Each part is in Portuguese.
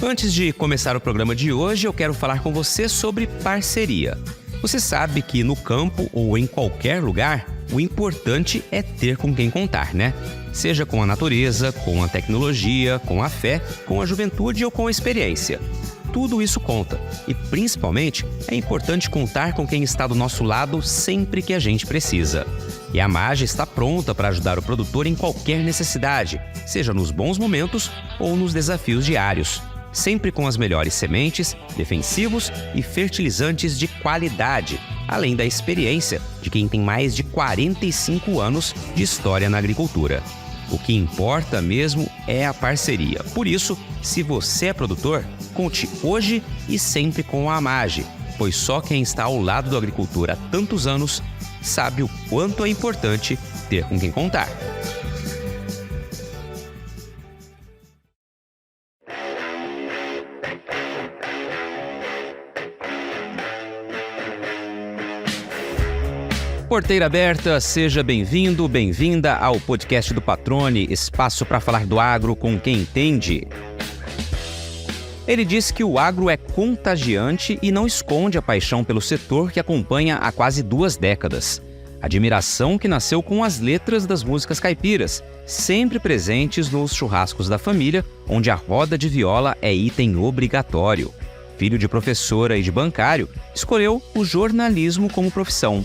Antes de começar o programa de hoje, eu quero falar com você sobre parceria. Você sabe que no campo ou em qualquer lugar, o importante é ter com quem contar, né? Seja com a natureza, com a tecnologia, com a fé, com a juventude ou com a experiência. Tudo isso conta e, principalmente, é importante contar com quem está do nosso lado sempre que a gente precisa. E a Mage está pronta para ajudar o produtor em qualquer necessidade, seja nos bons momentos ou nos desafios diários. Sempre com as melhores sementes, defensivos e fertilizantes de qualidade, além da experiência de quem tem mais de 45 anos de história na agricultura. O que importa mesmo é a parceria. Por isso, se você é produtor, conte hoje e sempre com a Mage, pois só quem está ao lado do agricultor há tantos anos sabe o quanto é importante ter com quem contar. Porteira aberta, seja bem-vindo, bem-vinda ao podcast do Patrone, espaço para falar do agro com quem entende. Ele diz que o agro é contagiante e não esconde a paixão pelo setor que acompanha há quase 2 décadas. Admiração que nasceu com as letras das músicas caipiras, sempre presentes nos churrascos da família, onde a roda de viola é item obrigatório. Filho de professora e de bancário, escolheu o jornalismo como profissão.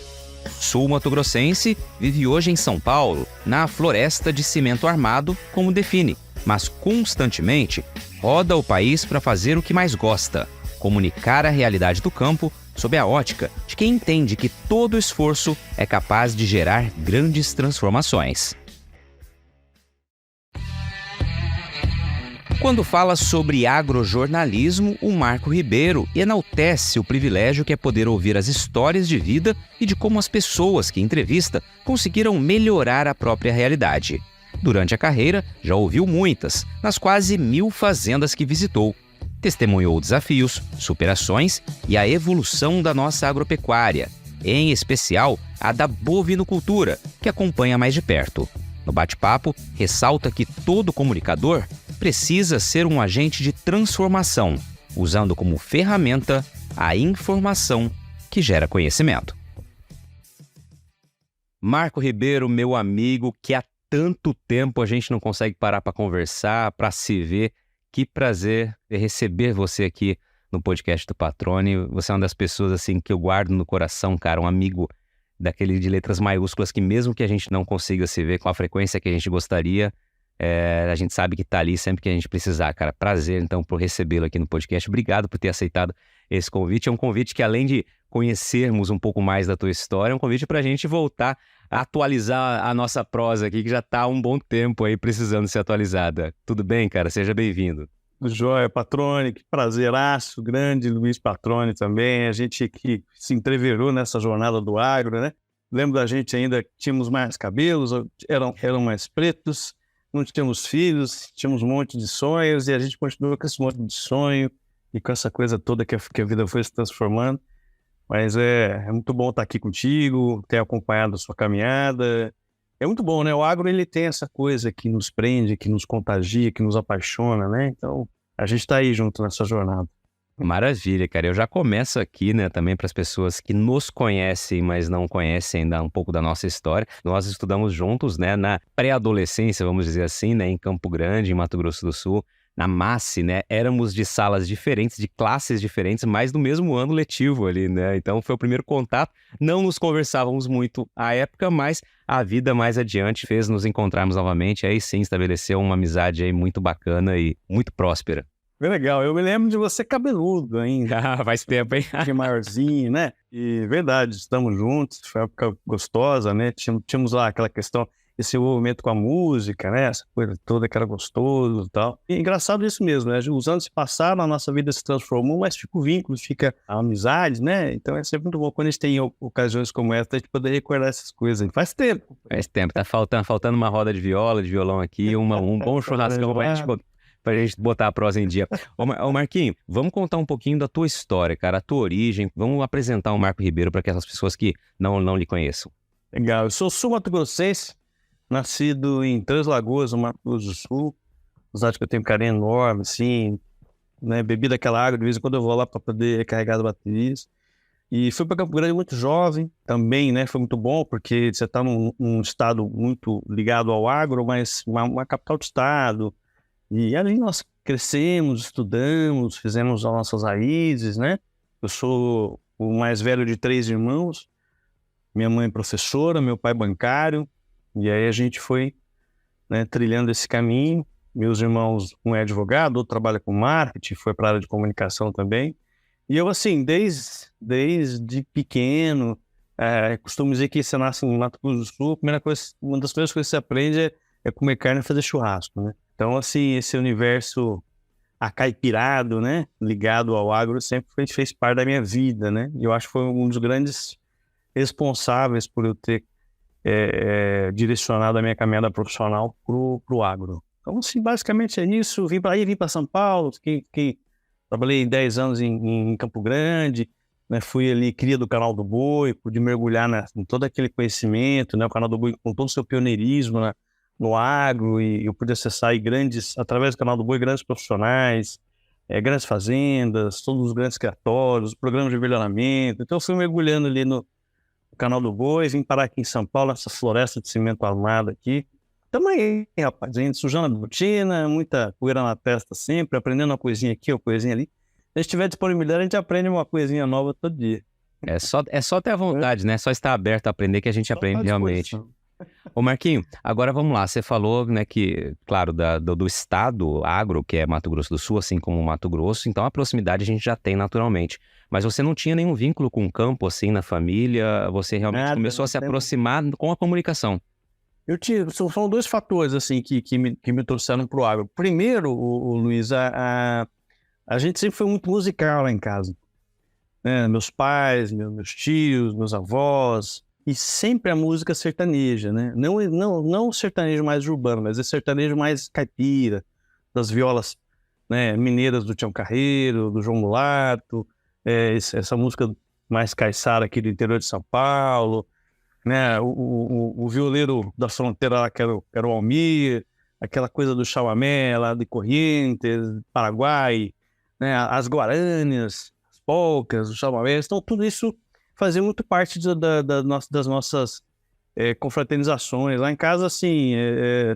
Sul-mato-grossense, vive hoje em São Paulo, na floresta de cimento armado, como define, mas constantemente roda o país para fazer o que mais gosta, comunicar a realidade do campo sob a ótica de quem entende que todo esforço é capaz de gerar grandes transformações. Quando fala sobre agrojornalismo, o Marco Ribeiro enaltece o privilégio que é poder ouvir as histórias de vida e de como as pessoas que entrevista conseguiram melhorar a própria realidade. Durante a carreira, já ouviu muitas, nas quase 1000 fazendas que visitou. Testemunhou desafios, superações e a evolução da nossa agropecuária, em especial a da bovinocultura, que acompanha mais de perto. No bate-papo, ressalta que todo comunicador precisa ser um agente de transformação, usando como ferramenta a informação que gera conhecimento. Marco Ribeiro, meu amigo, que há tanto tempo a gente não consegue parar para conversar, para se ver. Que prazer receber você aqui no podcast do Patrone. Você é uma das pessoas assim que eu guardo no coração, cara, um amigo daquele de letras maiúsculas que mesmo que a gente não consiga se ver com a frequência que a gente gostaria, a gente sabe que está ali sempre que a gente precisar, cara. Prazer, então, por recebê-lo aqui no podcast. Obrigado por ter aceitado esse convite. É um convite que, além de conhecermos um pouco mais da tua história, é um convite para a gente voltar a atualizar a nossa prosa aqui, que já está há um bom tempo aí precisando ser atualizada. Tudo bem, cara? Seja bem-vindo. Joia, Patrone, que prazeraço, grande Luiz Patrone também, a gente que se entreverou nessa jornada do agro, né? Lembro da gente ainda que tínhamos mais cabelos, eram mais pretos, não tínhamos filhos, tínhamos um monte de sonhos e a gente continuou com esse monte de sonho e com essa coisa toda que a vida foi se transformando. Mas é muito bom estar aqui contigo, ter acompanhado a sua caminhada. É muito bom, né? O agro, ele tem essa coisa que nos prende, que nos contagia, que nos apaixona, né? Então, a gente está aí junto nessa jornada. Maravilha, cara. Eu já começo aqui, né, também para as pessoas que nos conhecem, mas não conhecem ainda um pouco da nossa história. Nós estudamos juntos, né, na pré-adolescência, vamos dizer assim, né, em Campo Grande, em Mato Grosso do Sul. Na MASSE, né, éramos de salas diferentes, de classes diferentes, mas no mesmo ano letivo ali, né? Então foi o primeiro contato. Não nos conversávamos muito à época, mas a vida mais adiante fez nos encontrarmos novamente. Aí sim estabeleceu uma amizade aí muito bacana e muito próspera. Foi legal. Eu me lembro de você cabeludo ainda. Faz tempo, hein? De maiorzinho, né? E verdade, estamos juntos. Foi uma época gostosa, né? Tínhamos lá aquela questão, esse envolvimento com a música, né? Essa coisa toda que era gostoso e tal. E é engraçado isso mesmo, né? Os anos se passaram, a nossa vida se transformou, mas fica o vínculo, fica a amizade, né? Então é sempre muito bom quando a gente tem ocasiões como essa, a gente poder recordar essas coisas. Faz tempo. Faz tempo. Tá faltando uma roda de viola, de violão aqui, um bom churrascão pra gente botar a prosa em dia. Ô Marquinho, vamos contar um pouquinho da tua história, cara, a tua origem. Vamos apresentar o Marco Ribeiro para aquelas pessoas que não lhe conheçam. Legal. Eu sou sul-mato-grossense, nascido em Três Lagoas, no Mato Grosso do Sul. Apesar de que eu tenho um carinho enorme, assim, né? Bebi daquela água, de vez em quando eu vou lá para poder recarregar as baterias. E fui para Campo Grande muito jovem também, né? Foi muito bom, porque você está num estado muito ligado ao agro, mas uma capital de estado. E ali nós crescemos, estudamos, fizemos as nossas raízes, né? Eu sou o mais velho de 3 irmãos. Minha mãe é professora, meu pai bancário. E aí a gente foi, né, trilhando esse caminho. Meus irmãos, um é advogado, outro trabalha com marketing, foi para a área de comunicação também. E eu, assim, desde pequeno, costumo dizer que você nasce no Mato Grosso do Sul, uma das primeiras coisas que você aprende é comer carne e fazer churrasco, né? Então, assim, esse universo acaipirado, né, ligado ao agro, sempre fez parte da minha vida, né? E eu acho que foi um dos grandes responsáveis por eu ter direcionado a minha caminhada profissional pro agro. Então, assim, basicamente é isso. Vim para São Paulo, trabalhei 10 anos em Campo Grande, né? Fui ali cria do Canal do Boi, pude mergulhar em todo aquele conhecimento, né? O Canal do Boi com todo o seu pioneirismo, né? No agro, e eu pude acessar aí através do Canal do Boi, grandes profissionais, grandes fazendas, todos os grandes criatórios, programas de avelhamento. Então eu fui mergulhando ali no Canal do Boi, vim parar aqui em São Paulo, nessa floresta de cimento armado aqui. Também, rapaz, a gente sujando a botina, muita poeira na testa sempre, aprendendo uma coisinha aqui, uma coisinha ali. Se a gente tiver disponibilidade, a gente aprende uma coisinha nova todo dia. É só ter a vontade, né? Só estar aberto a aprender que a gente aprende realmente. Ô Marquinho, agora vamos lá. Você falou, né, que, claro, do estado agro, que é Mato Grosso do Sul, assim como Mato Grosso, então a proximidade a gente já tem naturalmente. Mas você não tinha nenhum vínculo com o campo, assim, na família? Você realmente começou a se aproximar com a comunicação? São 2 fatores, assim, que me trouxeram pro agro. Primeiro, o Luiz, a gente sempre foi muito musical lá em casa, né? Meus pais, meus tios, meus avós, e sempre a música sertaneja, né? Não o sertanejo mais urbano, mas esse sertanejo mais caipira, das violas, né, mineiras do Tião Carreiro, do João Mulato, essa música mais caiçara aqui do interior de São Paulo, né? O violeiro da fronteira lá, que era o Almir, aquela coisa do chamamé lá de Corrientes, Paraguai, né? As guaranias, as polcas, os chamamés. Então tudo isso fazia muito parte das nossas confraternizações. Lá em casa, assim,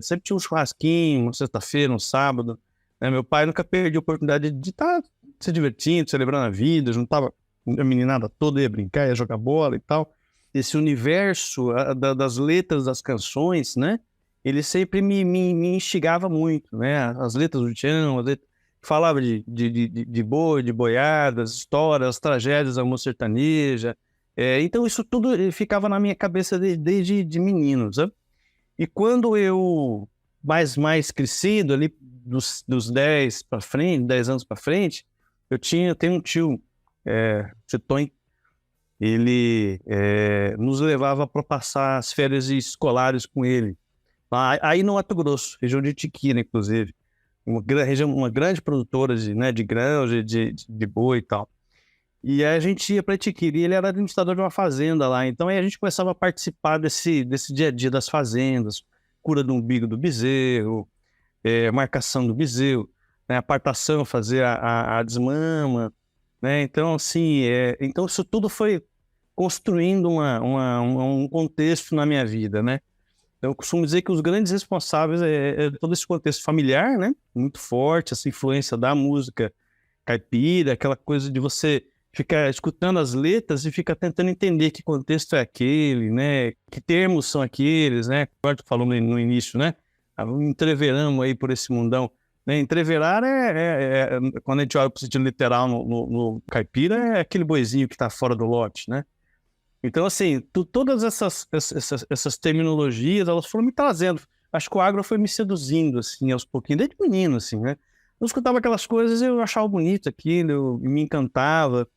sempre tinha um churrasquinho, uma sexta-feira, um sábado, né? Meu pai nunca perdia a oportunidade de estar se divertindo, celebrando a vida, juntava a meninada toda, ia brincar, ia jogar bola e tal. Esse universo das letras das canções, né? Ele sempre me instigava muito, né? As letras do Tião, falava de boi, de boiadas, histórias, as tragédias da música sertaneja. Então isso tudo ficava na minha cabeça desde de menino, sabe? E quando eu, mais crescido, ali dos 10 para frente, 10 anos para frente, tenho um tio, Tony. Ele nos levava para passar as férias escolares com ele. Aí no Mato Grosso, região de Itiquira, inclusive. Uma grande produtora de grãos, de boi e tal. E aí a gente ia para Itiquira e ele era administrador de uma fazenda lá. Então aí a gente começava a participar desse dia a dia das fazendas, cura do umbigo do bezerro, marcação do bezerro, né, apartação, fazer a desmama, né? Então, assim, então isso tudo foi construindo um contexto na minha vida, né? Eu costumo dizer que os grandes responsáveis é todo esse contexto familiar, né? Muito forte, essa influência da música caipira, aquela coisa de você ficar escutando as letras e ficar tentando entender que contexto é aquele, né? Que termos são aqueles, né? Como tu falou no início, né? Entreveramos aí por esse mundão. Né? Entreverar quando a gente olha para o sentido literal no caipira, é aquele boizinho que está fora do lote, né? Então, assim, todas essas terminologias, elas foram me trazendo. Acho que o agro foi me seduzindo, assim, aos pouquinhos, desde menino, assim, né? Eu escutava aquelas coisas, eu achava bonito aquilo, me encantava.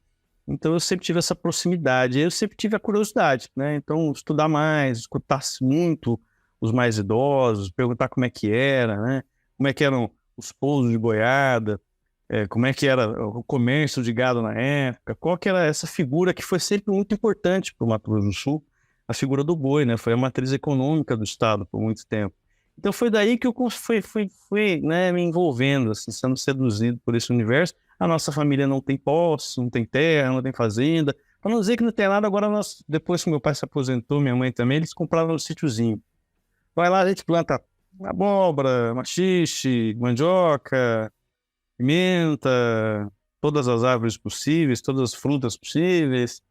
Então, eu sempre tive essa proximidade. Eu sempre tive a curiosidade, né? Então, estudar mais, escutar muito os mais idosos, perguntar como é que era, né? Como é que eram os pousos de boiada, como é que era o comércio de gado na época, qual que era essa figura que foi sempre muito importante para o Mato Grosso do Sul, a figura do boi, né? Foi a matriz econômica do estado por muito tempo. Então foi daí que eu fui né, me envolvendo, assim, sendo seduzido por esse universo, A nossa família não tem posse, não tem terra, não tem fazenda. Para não dizer que não tem nada, agora depois que meu pai se aposentou, minha mãe também, eles compraram um sítiozinho. Vai lá, a gente planta abóbora, maxixe, mandioca, pimenta, todas as árvores possíveis, todas as frutas possíveis,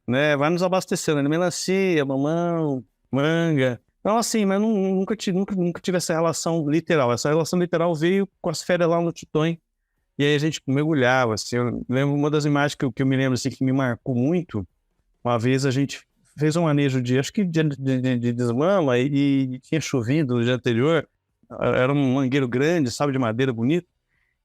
né? Vai nos abastecendo, né? Melancia, mamão, manga. Então, assim, mas nunca tive essa relação literal. Essa relação literal veio com as férias lá no Tutonha. E aí a gente mergulhava, assim. Eu lembro uma das imagens que eu me lembro, assim, que me marcou muito. Uma vez a gente fez um manejo acho que de deslama e tinha chovido no dia anterior. Era um mangueiro grande, sabe, de madeira bonito.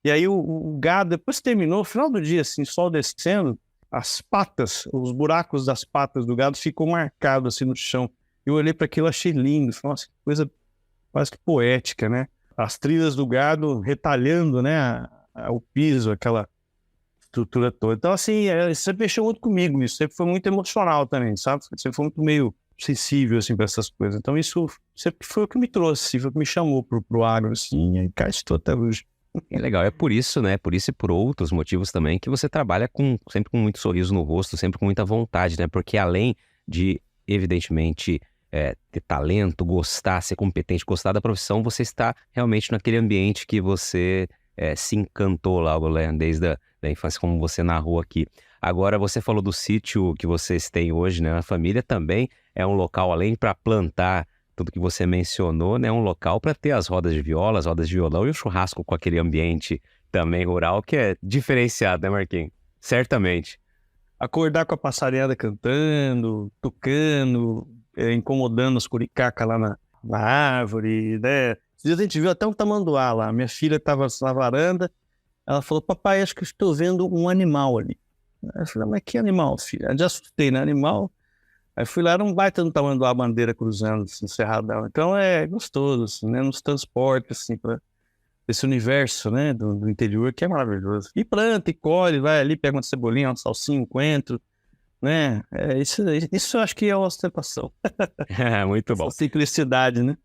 E aí o gado, depois que terminou, no final do dia, assim, sol descendo, as patas, os buracos das patas do gado ficou marcados assim no chão. Eu olhei para aquilo, achei lindo. Falei, nossa, que coisa quase que poética, né? As trilhas do gado retalhando, né, o piso, aquela estrutura toda. Então, assim, sempre mexeu muito comigo isso. Sempre foi muito emocional também, sabe? Sempre foi muito meio sensível, assim, para essas coisas. Então, isso sempre foi o que me trouxe, foi o que me chamou pro agro, assim, e cá estou até hoje. É legal, é por isso, né? Por isso e por outros motivos também que você trabalha sempre com muito sorriso no rosto, sempre com muita vontade, né? Porque além de, evidentemente, ter talento, gostar, ser competente, gostar da profissão, você está realmente naquele ambiente que você se encantou lá, desde da infância, como você narrou aqui. Agora, você falou do sítio que vocês têm hoje, né? A família também é um local, além para plantar tudo que você mencionou, né? Um local para ter as rodas de viola, as rodas de violão e o churrasco com aquele ambiente também rural, que é diferenciado, né, Marquinhos? Certamente. Acordar com a passarinhada cantando, tocando, incomodando as curicacas lá na árvore, né? Esses dias a gente viu até um tamanduá lá. Minha filha estava na varanda, ela falou, papai, acho que estou vendo um animal ali. Eu falei, mas que animal, filha? Eu já assustei, né? Animal. Aí fui lá, era um baita do tamanduá, bandeira cruzando, assim, no cerradão. Então é gostoso, assim, né? Nos transporta, assim, para esse universo, né, do interior, que é maravilhoso. E planta, e colhe, vai ali, pega uma cebolinha, uma salsinha, um coentro, né? Isso eu acho que é a ostentação. Muito bom. Essa simplicidade, né?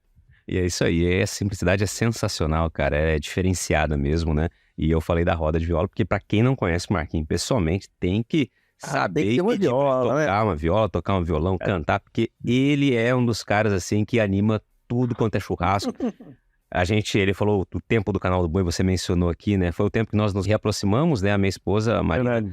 E é isso aí, a simplicidade é sensacional, cara, é diferenciada mesmo, né? E eu falei da roda de viola, porque para quem não conhece o Marquinhos pessoalmente, tem que saber tem que ter uma viola, né? tocar uma viola, tocar um violão, cantar, porque ele é um dos caras, assim, que anima tudo quanto é churrasco. Ele falou do tempo do Canal do Boi, você mencionou aqui, né? Foi o tempo que nós nos reaproximamos, né? A minha esposa, a Maria,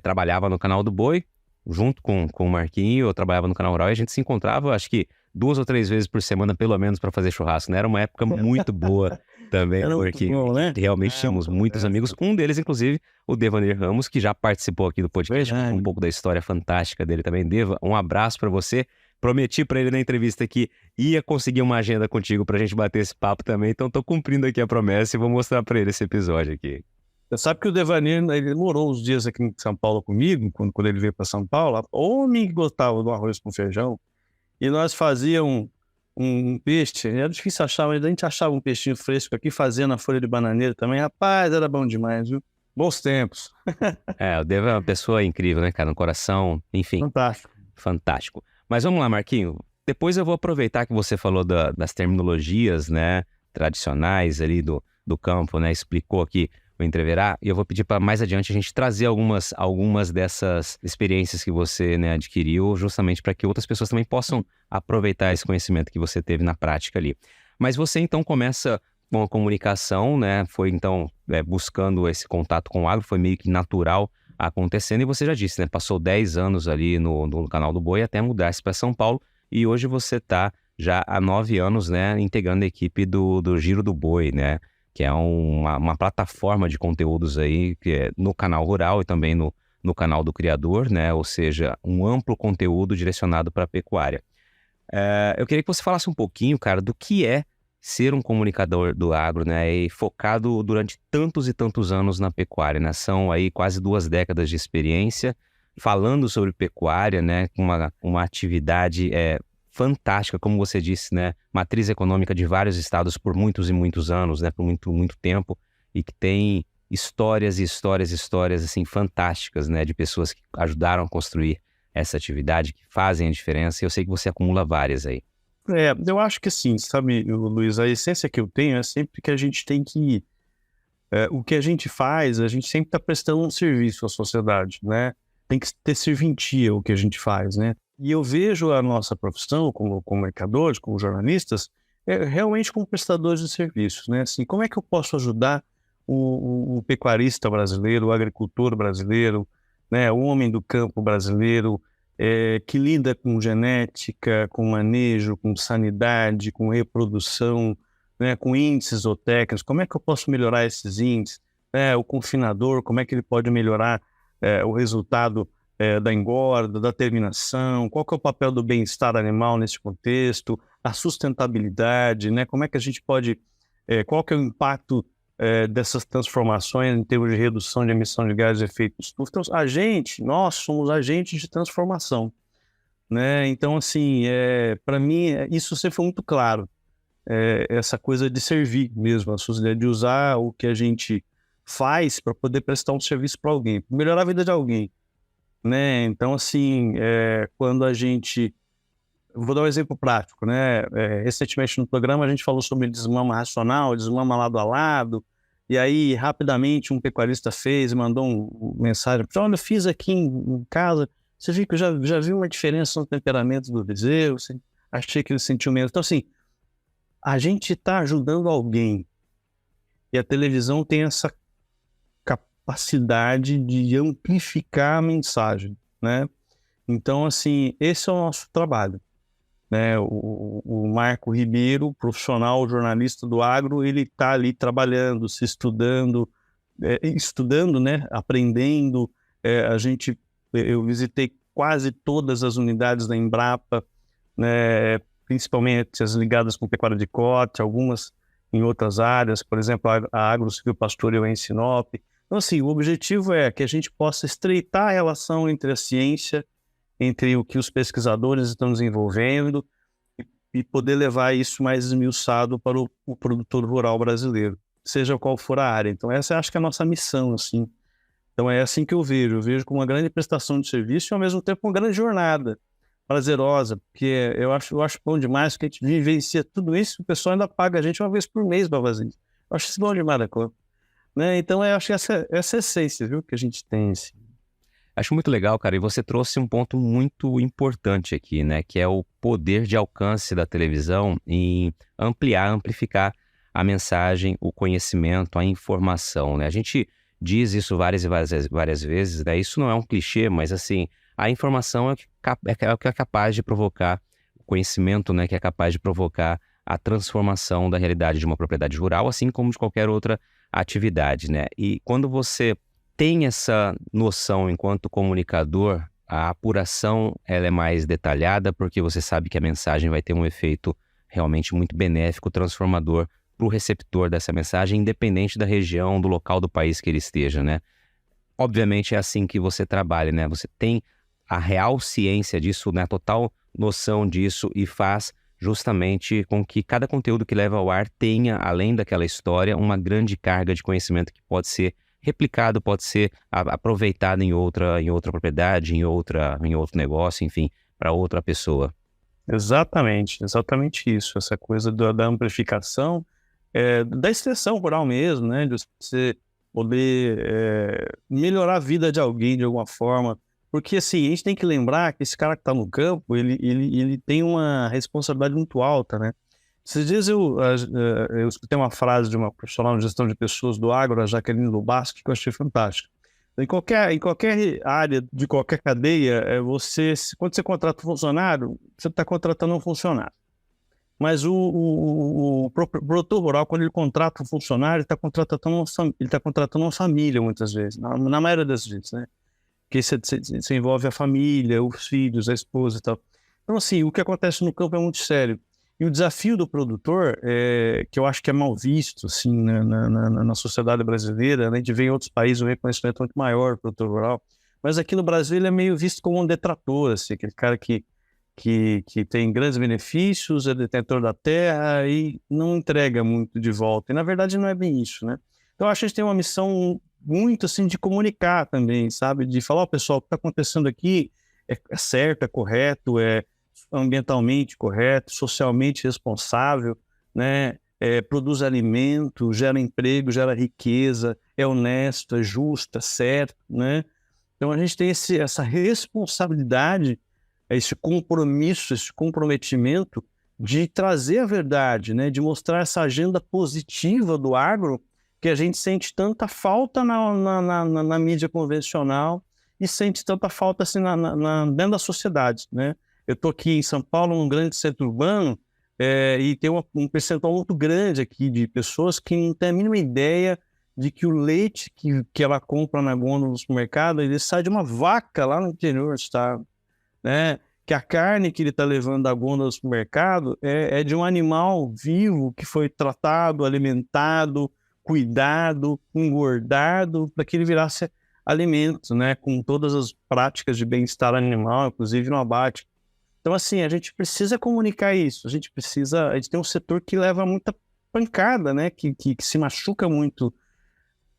trabalhava no Canal do Boi, junto com o Marquinho, eu trabalhava no Canal Rural, e a gente se encontrava, acho que 2 ou 3 vezes por semana, pelo menos, para fazer churrasco, né? Era uma época muito boa também, porque bom, né? realmente tínhamos muitos amigos. Um deles, inclusive, o Devanir Ramos, que já participou aqui do podcast, um pouco da história fantástica dele também. Deva, um abraço para você. Prometi para ele na entrevista que ia conseguir uma agenda contigo pra gente bater esse papo também, então tô cumprindo aqui a promessa e vou mostrar para ele esse episódio aqui. Você sabe que o Devanir, ele morou uns dias aqui em São Paulo comigo, quando ele veio para São Paulo, homem que gostava do arroz com feijão, e nós fazíamos um peixe, era difícil achar, mas a gente achava um peixinho fresco aqui, fazendo a folha de bananeira também, rapaz, era bom demais, viu? Bons tempos. O Deva é uma pessoa incrível, né, cara, no coração, enfim. Fantástico. Mas vamos lá, Marquinho. Depois eu vou aproveitar que você falou das terminologias, né, tradicionais ali do campo, né, explicou aqui o entreverá, e eu vou pedir para mais adiante a gente trazer algumas dessas experiências que você, né, adquiriu, justamente para que outras pessoas também possam aproveitar esse conhecimento que você teve na prática ali. Mas você então começa com a comunicação, né, foi então buscando esse contato com o agro, foi meio que natural acontecendo, e você já disse, né, passou 10 anos ali no Canal do Boi até mudar-se para São Paulo, e hoje você está já há 9 anos, né, integrando a equipe do Giro do Boi, né, que é uma plataforma de conteúdos aí, que é no canal rural e também no canal do criador, né, ou seja, um amplo conteúdo direcionado para a pecuária. Eu queria que você falasse um pouquinho, cara, do que é ser um comunicador do agro, né, e focado durante tantos e tantos anos na pecuária, né, são aí quase 2 décadas de experiência falando sobre pecuária, né, com uma atividade fantástica, como você disse, né, matriz econômica de vários estados por muitos e muitos anos, né, por muito, muito tempo, e que tem histórias e histórias e histórias, assim, fantásticas, né, de pessoas que ajudaram a construir essa atividade, que fazem a diferença, e eu sei que você acumula várias aí. Eu acho que assim, sabe, Luiz, a essência que eu tenho é sempre que a gente tem que O que a gente faz, a gente sempre está prestando um serviço à sociedade, né? Tem que ter serventia o que a gente faz, né? E eu vejo a nossa profissão como comunicadores, como jornalistas, realmente como prestadores de serviços, né? Assim, como é que eu posso ajudar o pecuarista brasileiro, o agricultor brasileiro, né? O homem do campo brasileiro, que lida com genética, com manejo, com sanidade, com reprodução, né? Com índices zootécnicos, como é que eu posso melhorar esses índices? O confinador, como é que ele pode melhorar o resultado da engorda, da terminação, qual que é o papel do bem-estar animal nesse contexto, a sustentabilidade, né? Como é que a gente pode, qual que é o impacto dessas transformações em termos de redução de emissão de gases de efeito estufa. Então, nós somos agentes de transformação, né? Então, assim, para mim, isso sempre foi muito claro, essa coisa de servir mesmo, a sociedade, de usar o que a gente faz para poder prestar um serviço para alguém, melhorar a vida de alguém, né? Então, assim, quando a gente... Vou dar um exemplo prático, né? Recentemente no programa a gente falou sobre desmama racional, desmama lado a lado, e aí rapidamente um pecuarista mandou uma mensagem: olha, eu fiz aqui em casa, você viu que eu já vi uma diferença no temperamento do bezerro, assim, achei que ele sentiu menos. Então, assim, a gente está ajudando alguém, e a televisão tem essa capacidade de amplificar a mensagem, né? Então, assim, esse é o nosso trabalho, né? O Marco Ribeiro, profissional, jornalista do agro, ele está ali trabalhando, se estudando, né? Aprendendo. Eu visitei quase todas as unidades da Embrapa, né? Principalmente as ligadas com pecuária de corte, algumas em outras áreas, por exemplo, a Agro Civil Pastoril em Sinop. Então, assim, o objetivo é que a gente possa estreitar a relação entre a ciência, entre o que os pesquisadores estão desenvolvendo e poder levar isso mais esmiuçado para o produtor rural brasileiro, seja qual for a área. Então, essa acho que é a nossa missão, assim. Então, é assim que eu vejo como uma grande prestação de serviço e, ao mesmo tempo, uma grande jornada prazerosa, porque eu acho bom demais que a gente vivencia tudo isso, o pessoal ainda paga a gente uma vez por mês para fazer isso. Eu acho isso bom demais da conta, né? Então, eu acho que essa é a essência, viu, que a gente tem, assim. Acho muito legal, cara, e você trouxe um ponto muito importante aqui, né, que é o poder de alcance da televisão em amplificar a mensagem, o conhecimento, a informação, né? A gente diz isso várias e várias vezes, né? Isso não é um clichê, mas assim, a informação é o que é capaz de provocar o conhecimento, né, que é capaz de provocar a transformação da realidade de uma propriedade rural, assim como de qualquer outra atividade, né? E quando você tem essa noção enquanto comunicador, a apuração ela é mais detalhada porque você sabe que a mensagem vai ter um efeito realmente muito benéfico, transformador para o receptor dessa mensagem, independente da região, do local do país que ele esteja, né? Obviamente é assim que você trabalha, né? Você tem a real ciência disso, né? A total noção disso e faz justamente com que cada conteúdo que leva ao ar tenha, além daquela história, uma grande carga de conhecimento que pode ser replicado, pode ser aproveitado em outra propriedade, em outro negócio, enfim, para outra pessoa. Exatamente isso, essa coisa da amplificação, da extensão rural mesmo, né, de você poder melhorar a vida de alguém de alguma forma, porque assim, a gente tem que lembrar que esse cara que está no campo, ele tem uma responsabilidade muito alta, né. Esses dias eu escutei uma frase de uma profissional de gestão de pessoas do agro, a Jaqueline Lubaschi, que eu achei fantástica. Em qualquer área, de qualquer cadeia, quando você contrata um funcionário, você está contratando um funcionário. Mas o produtor rural, quando ele contrata um funcionário, ele está contratando uma família, muitas vezes, na maioria das vezes, né? Porque você envolve a família, os filhos, a esposa e tal. Então, assim, o que acontece no campo é muito sério. E o desafio do produtor, que eu acho que é mal visto assim, na sociedade brasileira, né? A gente vê em outros países um reconhecimento muito maior do produtor rural, mas aqui no Brasil ele é meio visto como um detrator, assim, aquele cara que tem grandes benefícios, é detentor da terra e não entrega muito de volta. E na verdade não é bem isso, né? Então eu acho que a gente tem uma missão muito assim de comunicar também, sabe? De falar, pessoal, o que está acontecendo aqui é certo, é correto, é ambientalmente correto, socialmente responsável, né? produz alimento, gera emprego, gera riqueza, é honesto, é justo, é certo, né? Então a gente tem essa responsabilidade, esse compromisso, esse comprometimento de trazer a verdade, né? De mostrar essa agenda positiva do agro que a gente sente tanta falta na mídia convencional e sente tanta falta assim, dentro da sociedade, né? Eu estou aqui em São Paulo, num grande centro urbano, e tem um percentual muito grande aqui de pessoas que não têm a mínima ideia de que o leite que ela compra na gôndola do supermercado, ele sai de uma vaca lá no interior do estado, né? Que a carne que ele está levando da gôndola do supermercado é de um animal vivo que foi tratado, alimentado, cuidado, engordado, para que ele virasse alimento, né? Com todas as práticas de bem-estar animal, inclusive no abate. Então, assim, a gente precisa comunicar isso, a gente tem um setor que leva muita pancada, né? Que se machuca muito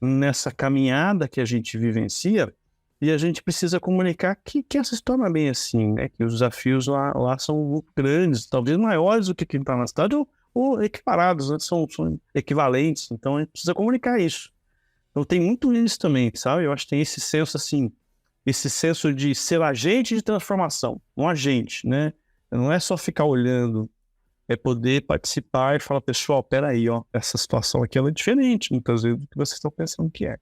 nessa caminhada que a gente vivencia, e a gente precisa comunicar que essa história não é bem assim, né? Que os desafios lá são muito grandes, talvez maiores do que quem está na cidade, ou equiparados, né? São equivalentes, então a gente precisa comunicar isso. Então tem muito isso também, sabe? Eu acho que tem esse senso, assim, esse senso de ser agente de transformação, um agente, né? Não é só ficar olhando, é poder participar e falar, pessoal, peraí, ó, essa situação aqui ela é diferente, muitas vezes, do que vocês estão pensando que é.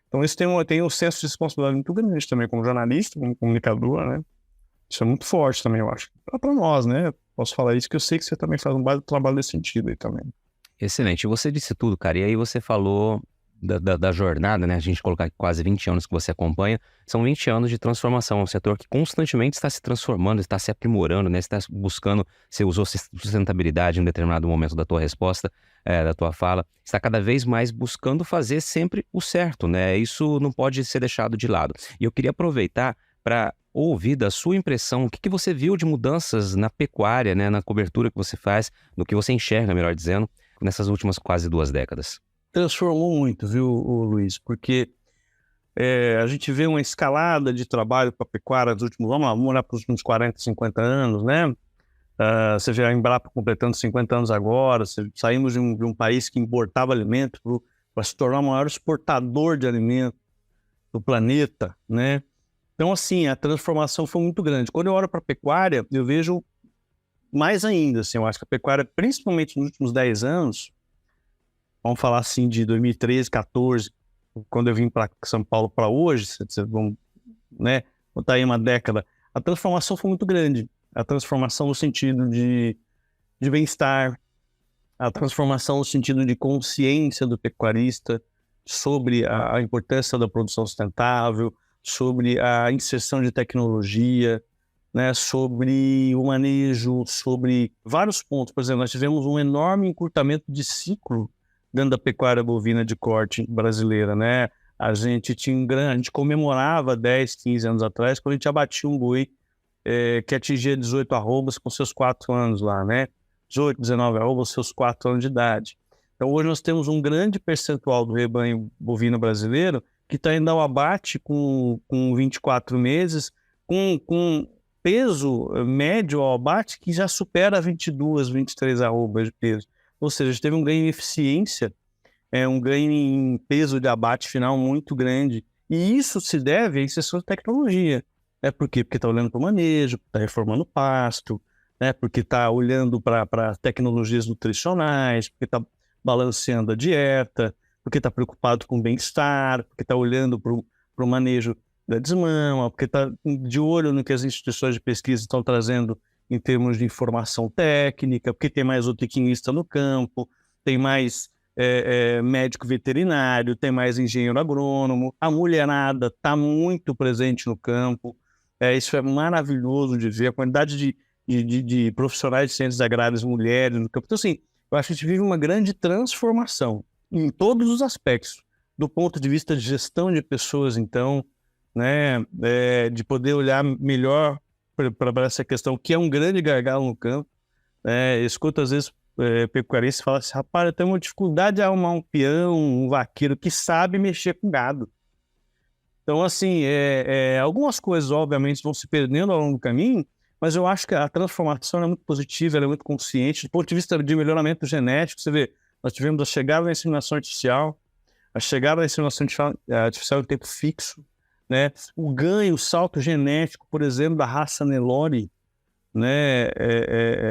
Então isso tem um senso de responsabilidade muito grande também, como jornalista, como comunicador, né? Isso é muito forte também, eu acho. Para nós, né? Posso falar isso, que eu sei que você também faz um baita trabalho nesse sentido aí também. Excelente. Você disse tudo, cara. E aí você falou da jornada, né? A gente colocar quase 20 anos que você acompanha. São 20 anos de transformação. É um setor que constantemente está se transformando, está se aprimorando, né? Está buscando... Você usou sustentabilidade em um determinado momento da tua resposta, da tua fala. Está cada vez mais buscando fazer sempre o certo, né? Isso não pode ser deixado de lado. E eu queria aproveitar para ouvir da sua impressão, o que você viu de mudanças na pecuária, né? Na cobertura que você faz, no que você enxerga, melhor dizendo, nessas últimas quase 2 décadas. Transformou muito, viu, Luiz? Porque a gente vê uma escalada de trabalho para a pecuária nos últimos, vamos olhar para os últimos 40, 50 anos, né? Você vê a Embrapa completando 50 anos agora, saímos de um país que importava alimento para se tornar o maior exportador de alimento do planeta, né? Então, assim, a transformação foi muito grande. Quando eu olho para a pecuária, eu vejo mais ainda, assim, eu acho que a pecuária, principalmente nos últimos 10 anos, vamos falar assim de 2013, 14, quando eu vim para São Paulo para hoje, vamos, né, botar aí uma década, a transformação foi muito grande. A transformação no sentido de bem-estar, a transformação no sentido de consciência do pecuarista sobre a importância da produção sustentável, sobre a inserção de tecnologia, né, sobre o manejo, sobre vários pontos. Por exemplo, nós tivemos um enorme encurtamento de ciclo dentro da pecuária bovina de corte brasileira, né? A gente comemorava 10, 15 anos atrás, quando a gente abatia um boi que atingia 18 arrobas com seus 4 anos lá, né? 18, 19 arrobas, seus 4 anos de idade. Então hoje nós temos um grande percentual do rebanho bovino brasileiro que está indo ao abate com 24 meses, com peso médio ao abate que já supera 22, 23 arrobas de peso. Ou seja, a gente teve um ganho em eficiência, um ganho em peso de abate final muito grande. E isso se deve à inserção de tecnologia. Por quê? Porque está olhando para o manejo, está reformando o pasto, né? Porque está olhando para tecnologias nutricionais, porque está balanceando a dieta, porque está preocupado com o bem-estar, porque está olhando para o manejo da desmama, porque está de olho no que as instituições de pesquisa estão trazendo em termos de informação técnica, porque tem mais zootecnista no campo, tem mais médico veterinário, tem mais engenheiro agrônomo, a mulherada está muito presente no campo, isso é maravilhoso de ver, a quantidade de profissionais de ciências agrárias, mulheres no campo. Então, assim, eu acho que a gente vive uma grande transformação em todos os aspectos, do ponto de vista de gestão de pessoas, então, né, de poder olhar melhor para essa questão, que é um grande gargalo no campo. Escuto às vezes pecuaristas falam assim, rapaz, eu tenho uma dificuldade de arrumar um peão, um vaqueiro que sabe mexer com gado. Então, assim, algumas coisas, obviamente, vão se perdendo ao longo do caminho, mas eu acho que a transformação é muito positiva, ela é muito consciente. Do ponto de vista de melhoramento genético, você vê, nós tivemos a chegada da inseminação artificial, a chegada da inseminação artificial em tempo fixo, né? O ganho, o salto genético, por exemplo, da raça Nelore, né?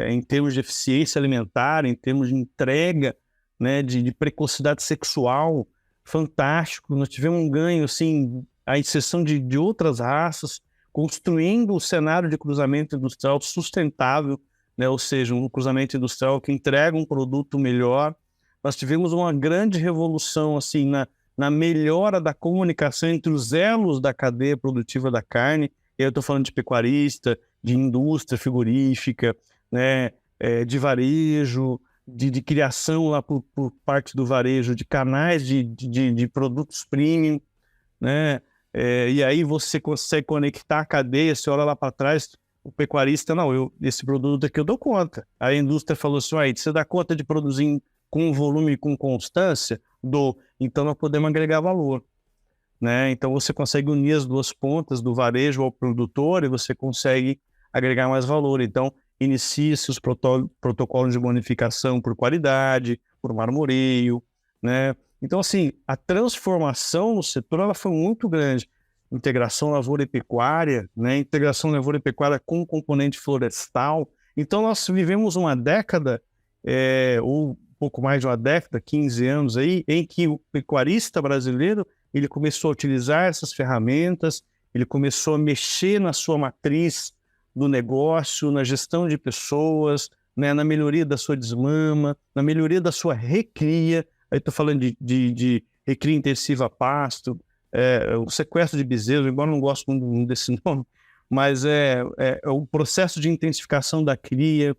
Em termos de eficiência alimentar, em termos de entrega, né? de precocidade sexual, fantástico. Nós tivemos um ganho, assim, a exceção de outras raças, construindo o cenário de cruzamento industrial sustentável, né? Ou seja, um cruzamento industrial que entrega um produto melhor. Nós tivemos uma grande revolução assim, na melhora da comunicação entre os elos da cadeia produtiva da carne. Eu estou falando de pecuarista, de indústria frigorífica, né? De varejo, de criação lá por parte do varejo, de canais de produtos premium, né? E aí você consegue conectar a cadeia, você olha lá para trás, o pecuarista, não, esse produto aqui eu dou conta. A indústria falou assim, você dá conta de produzir com volume e com constância? Dou. Então nós podemos agregar valor, né? Então você consegue unir as duas pontas, do varejo ao produtor, e você consegue agregar mais valor. Então inicia-se os protocolos de bonificação por qualidade, por marmoreio, né? Então, assim, a transformação no setor ela foi muito grande. Integração lavoura e pecuária, né? Integração lavoura e pecuária com componente florestal. Então, nós vivemos uma década, ou um pouco mais de uma década, 15 anos aí, em que o pecuarista brasileiro ele começou a utilizar essas ferramentas, ele começou a mexer na sua matriz do negócio, na gestão de pessoas, né? Na melhoria da sua desmama, na melhoria da sua recria. Aí estou falando de recria intensiva a pasto, o sequestro de bezerros, embora eu não goste muito desse nome, mas é o processo de intensificação da cria,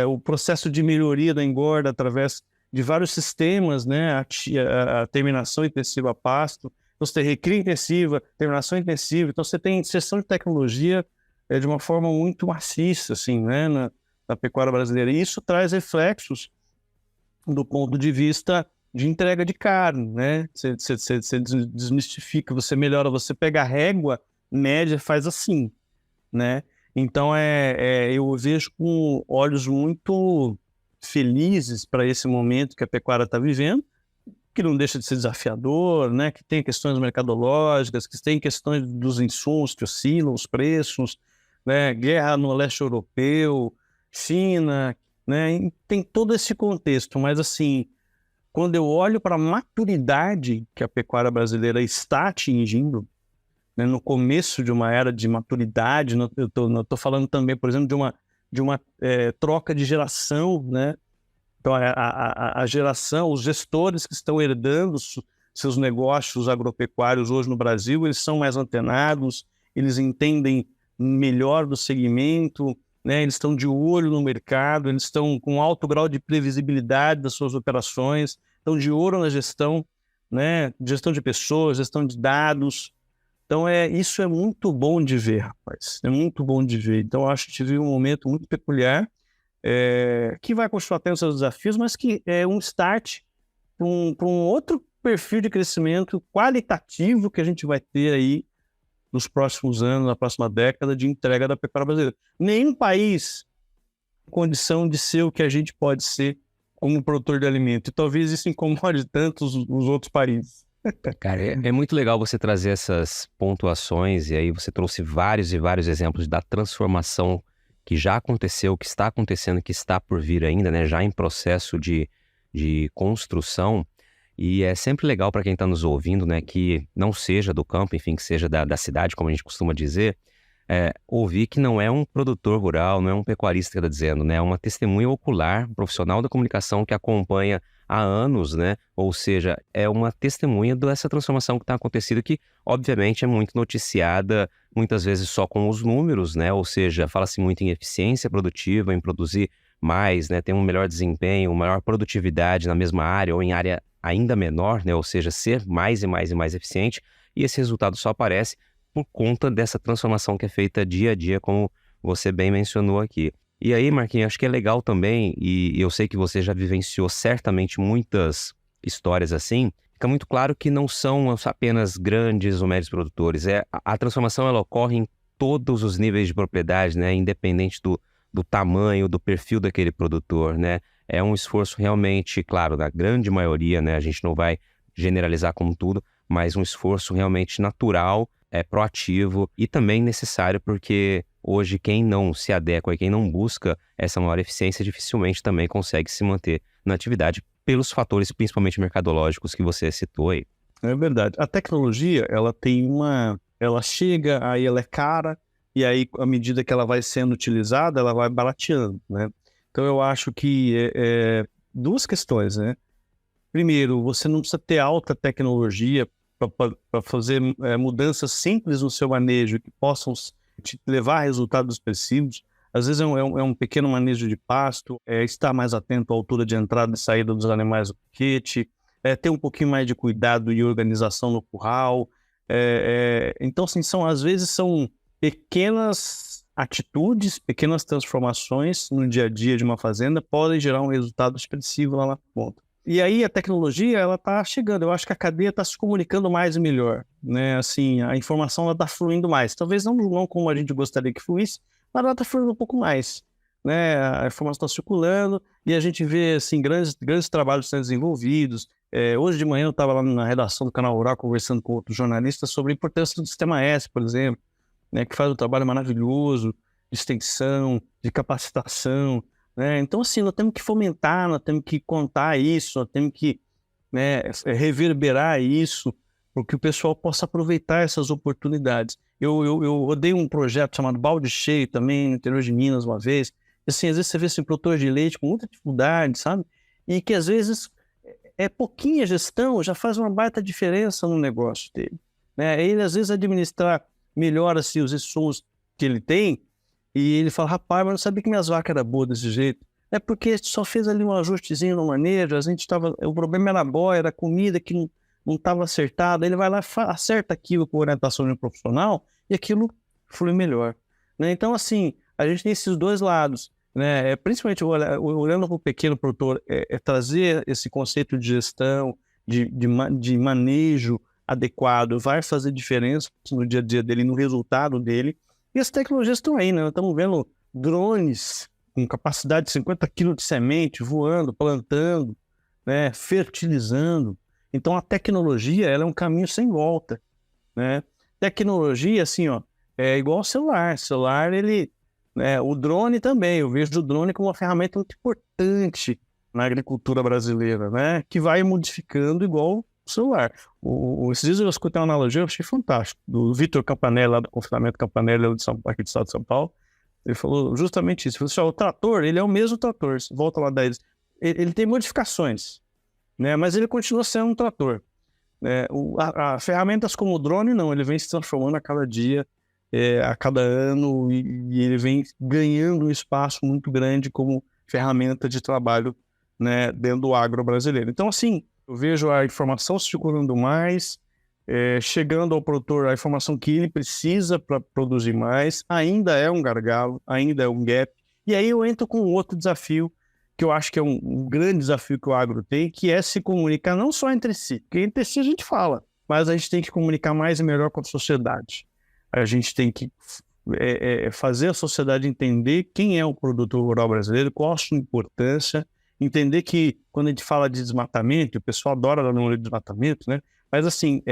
o processo de melhoria da engorda através de vários sistemas, né? A terminação intensiva a pasto, então você tem recria intensiva, terminação intensiva, então você tem inserção de tecnologia de uma forma muito maciça, assim, né? na pecuária brasileira. E isso traz reflexos do ponto de vista de entrega de carne, né? Você desmistifica, você melhora, você pega a régua média, faz assim, né? Então, eu vejo com olhos muito felizes para esse momento que a pecuária está vivendo, que não deixa de ser desafiador, né? Que tem questões mercadológicas, que tem questões dos insumos que oscilam, os preços, né? Guerra no leste europeu, China, né? Tem todo esse contexto, mas assim, quando eu olho para a maturidade que a pecuária brasileira está atingindo, né, no começo de uma era de maturidade, eu estou falando também, por exemplo, de uma troca de geração, né? Então a geração, os gestores que estão herdando seus negócios agropecuários hoje no Brasil, eles são mais antenados, eles entendem melhor do segmento, né? Eles estão de olho no mercado, eles estão com alto grau de previsibilidade das suas operações, estão de olho na gestão, né? Gestão de pessoas, gestão de dados. Então, isso é muito bom de ver, rapaz. É muito bom de ver. Então, eu acho que tive um momento muito peculiar, que vai continuar tendo seus desafios, mas que é um start para um outro perfil de crescimento qualitativo que a gente vai ter aí nos próximos anos, na próxima década, de entrega da pecuária brasileira. Nenhum país tem condição de ser o que a gente pode ser como produtor de alimento. E talvez isso incomode tanto os outros países. Cara, é muito legal você trazer essas pontuações, e aí você trouxe vários e vários exemplos da transformação que já aconteceu, que está acontecendo, que está por vir ainda, né? Já em processo de construção. E é sempre legal para quem está nos ouvindo, né, que não seja do campo, enfim, que seja da cidade, como a gente costuma dizer, ouvir que não é um produtor rural, não é um pecuarista que está dizendo, né? É uma testemunha ocular, um profissional da comunicação que acompanha há anos, né? Ou seja, é uma testemunha dessa transformação que está acontecendo, que obviamente é muito noticiada, muitas vezes só com os números, né? Ou seja, fala-se muito em eficiência produtiva, em produzir mais, né? Ter um melhor desempenho, maior produtividade na mesma área ou em área ainda menor, né? Ou seja, ser mais e mais e mais eficiente, e esse resultado só aparece por conta dessa transformação que é feita dia a dia, como você bem mencionou aqui. E aí, Marquinhos, acho que é legal também, e eu sei que você já vivenciou certamente muitas histórias assim, fica muito claro que não são apenas grandes ou médios produtores, a transformação ela ocorre em todos os níveis de propriedade, né? Independente do tamanho, do perfil daquele produtor, né? É um esforço realmente, claro, na grande maioria, né? A gente não vai generalizar como tudo, mas um esforço realmente natural, proativo e também necessário, porque hoje quem não se adequa e quem não busca essa maior eficiência dificilmente também consegue se manter na atividade pelos fatores, principalmente mercadológicos, que você citou aí. É verdade. A tecnologia, ela chega, aí ela é cara, e aí, à medida que ela vai sendo utilizada, ela vai barateando, né? Então, eu acho que duas questões, né? Primeiro, você não precisa ter alta tecnologia para fazer mudanças simples no seu manejo que possam te levar a resultados expressivos. Às vezes é um pequeno manejo de pasto, estar mais atento à altura de entrada e saída dos animais do piquete, ter um pouquinho mais de cuidado e organização no curral. Então, assim, às vezes são pequenas atitudes, pequenas transformações no dia a dia de uma fazenda podem gerar um resultado expressivo lá na ponta. E aí a tecnologia, ela está chegando. Eu acho que a cadeia está se comunicando mais e melhor, né? Assim, a informação ela está fluindo mais. Talvez não como a gente gostaria que fluísse, mas ela está fluindo um pouco mais, né? A informação está circulando e a gente vê assim grandes trabalhos sendo desenvolvidos. Hoje de manhã eu estava lá na redação do Canal Rural conversando com outros jornalistas sobre a importância do Sistema S, por exemplo, né? Que faz um trabalho maravilhoso de extensão, de capacitação. Então, assim, nós temos que fomentar, nós temos que contar isso, nós temos que, né, reverberar isso, para que o pessoal possa aproveitar essas oportunidades. Eu rodei um projeto chamado Balde Cheio também, no interior de Minas, uma vez. Assim, às vezes você vê assim, produtor de leite com muita dificuldade, sabe? E que às vezes pouquinha gestão já faz uma baita diferença no negócio dele, né? Ele, às vezes, administrar melhor assim, os insumos que ele tem. E ele fala, rapaz, mas eu não sabia que minhas vacas eram boas desse jeito. É porque só fez ali um ajustezinho no manejo, o problema era a boia, era a comida que não estava acertada. Ele vai lá e acerta aquilo com orientação de um profissional e aquilo flui melhor, né? Então, assim, a gente tem esses dois lados, né? Principalmente olhando para o pequeno produtor, trazer esse conceito de gestão, de manejo adequado, vai fazer diferença no dia a dia dele, no resultado dele. E as tecnologias estão aí, né? Nós estamos vendo drones com capacidade de 50 quilos de semente voando, plantando, né? Fertilizando. Então, a tecnologia ela é um caminho sem volta, né? Tecnologia, assim, ó, é igual ao celular. Celular, o drone também. Eu vejo o drone como uma ferramenta muito importante na agricultura brasileira, né? Que vai modificando igual o celular. Esses dias eu escutei uma analogia, eu achei fantástico, do Vitor Campanella, lá do Confinamento Campanella, aqui do estado de São Paulo. Ele falou justamente isso. Ele falou, o trator, ele é o mesmo trator. Volta lá 10. Ele tem modificações, né? Mas ele continua sendo um trator. Ferramentas como o drone, não. Ele vem se transformando a cada dia, a cada ano, e ele vem ganhando um espaço muito grande como ferramenta de trabalho, né, dentro do agro brasileiro. Então, assim, eu vejo a informação circulando mais, chegando ao produtor a informação que ele precisa para produzir mais, ainda é um gargalo, ainda é um gap. E aí eu entro com outro desafio, que eu acho que é um grande desafio que o agro tem, que é se comunicar não só entre si, porque entre si a gente fala, mas a gente tem que comunicar mais e melhor com a sociedade. A gente tem que fazer a sociedade entender quem é o produtor rural brasileiro, qual a sua importância, entender que quando a gente fala de desmatamento, o pessoal adora dar número de desmatamento, né? Mas assim,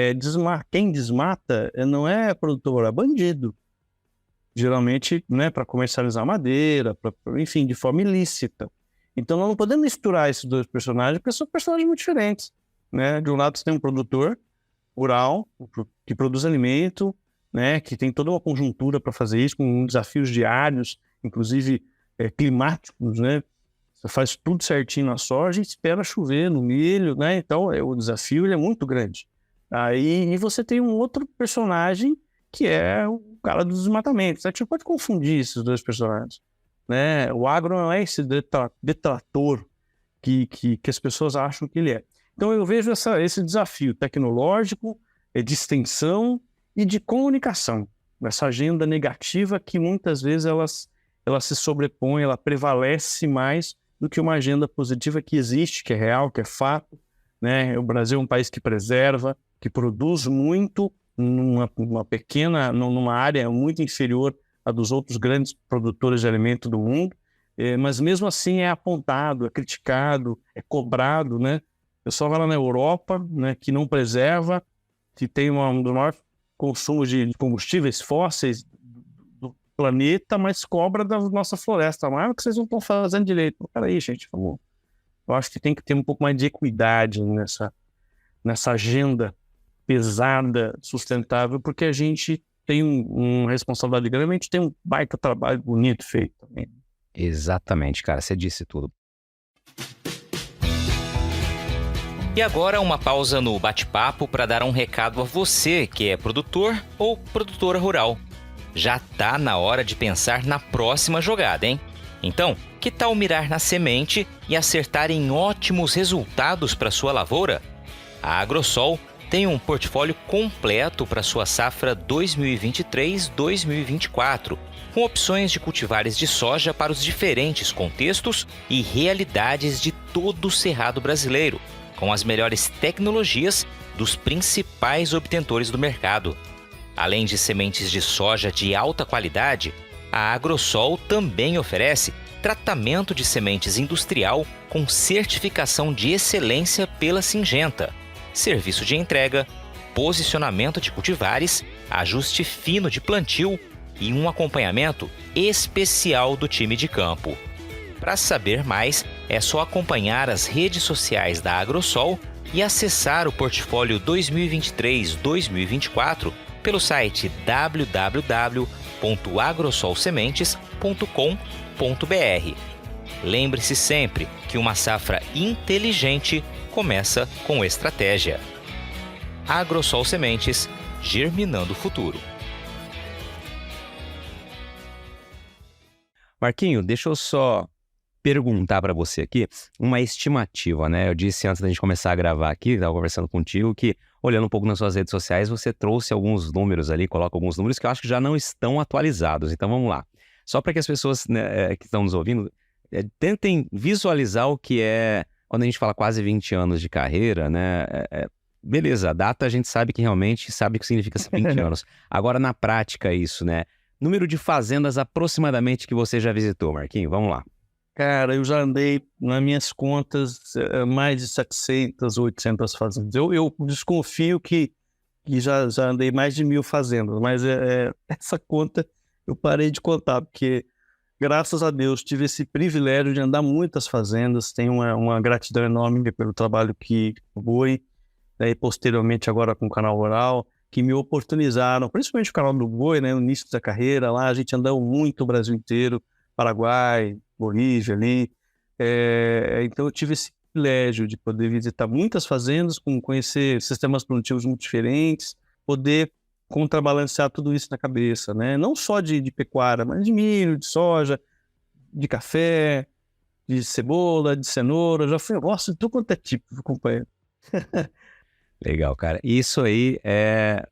quem desmata não é produtor, é bandido. Geralmente, né, para comercializar madeira, enfim, de forma ilícita. Então nós não podemos misturar esses dois personagens, porque são personagens muito diferentes, né? De um lado você tem um produtor rural, que produz alimento, né, que tem toda uma conjuntura para fazer isso, com desafios diários, inclusive climáticos, né? Você faz tudo certinho na soja e espera chover no milho, né? Então, o desafio ele é muito grande. Aí você tem um outro personagem que é o cara dos desmatamentos. A gente pode confundir esses dois personagens, né? O agro não é esse detrator que as pessoas acham que ele é. Então, eu vejo esse desafio tecnológico, de extensão e de comunicação. Essa agenda negativa que muitas vezes ela se sobrepõe, ela prevalece mais do que uma agenda positiva que existe, que é real, que é fato, né? O Brasil é um país que preserva, que produz muito numa área muito inferior à dos outros grandes produtores de alimento do mundo, mas mesmo assim é apontado, é criticado, é cobrado, né? O pessoal vai lá na Europa, né, que não preserva, que tem um dos maiores consumos de combustíveis fósseis do planeta, mas cobra da nossa floresta. Mas que vocês não estão fazendo direito. Peraí, gente, eu acho que tem que ter um pouco mais de equidade nessa agenda pesada, sustentável, porque a gente tem uma responsabilidade grande, a gente tem um baita trabalho bonito feito também. Exatamente, cara, você disse tudo. E agora uma pausa no bate-papo para dar um recado a você que é produtor ou produtora rural. Já tá na hora de pensar na próxima jogada, hein? Então, que tal mirar na semente e acertar em ótimos resultados para sua lavoura? A Agrosol tem um portfólio completo para sua safra 2023-2024, com opções de cultivares de soja para os diferentes contextos e realidades de todo o cerrado brasileiro, com as melhores tecnologias dos principais obtentores do mercado. Além de sementes de soja de alta qualidade, a Agrosol também oferece tratamento de sementes industrial com certificação de excelência pela Syngenta, serviço de entrega, posicionamento de cultivares, ajuste fino de plantio e um acompanhamento especial do time de campo. Para saber mais, é só acompanhar as redes sociais da Agrosol e acessar o portfólio 2023-2024 pelo site www.agrosolsementes.com.br. Lembre-se sempre que uma safra inteligente começa com estratégia. Agrosol Sementes, germinando o futuro. Marquinho, deixa eu só perguntar para você aqui uma estimativa, né? Eu disse antes da gente começar a gravar aqui, estava conversando contigo, que olhando um pouco nas suas redes sociais, você trouxe alguns números ali, coloca alguns números que eu acho que já não estão atualizados. Então vamos lá. Só para que as pessoas, né, que estão nos ouvindo, tentem visualizar o que é, quando a gente fala quase 20 anos de carreira, né? Beleza, a data a gente sabe que realmente sabe o que significa 20 anos. Agora, na prática, isso, né? Número de fazendas aproximadamente que você já visitou, Marquinho? Vamos lá. Cara, eu já andei, nas minhas contas, mais de 700, 800 fazendas. Eu desconfio que já andei mais de 1.000 fazendas, mas essa conta eu parei de contar, porque, graças a Deus, tive esse privilégio de andar muitas fazendas, tenho uma gratidão enorme pelo trabalho que foi, e posteriormente agora com o Canal Rural, que me oportunizaram, principalmente o canal do Boi, né, no início da carreira, lá a gente andou muito o Brasil inteiro, Paraguai, Bolívia ali, então eu tive esse privilégio de poder visitar muitas fazendas, conhecer sistemas produtivos muito diferentes, poder contrabalancear tudo isso na cabeça, né, não só de pecuária, mas de milho, de soja, de café, de cebola, de cenoura, já fui, nossa, tudo quanto é tipo, companheiro. Legal, cara. Isso aí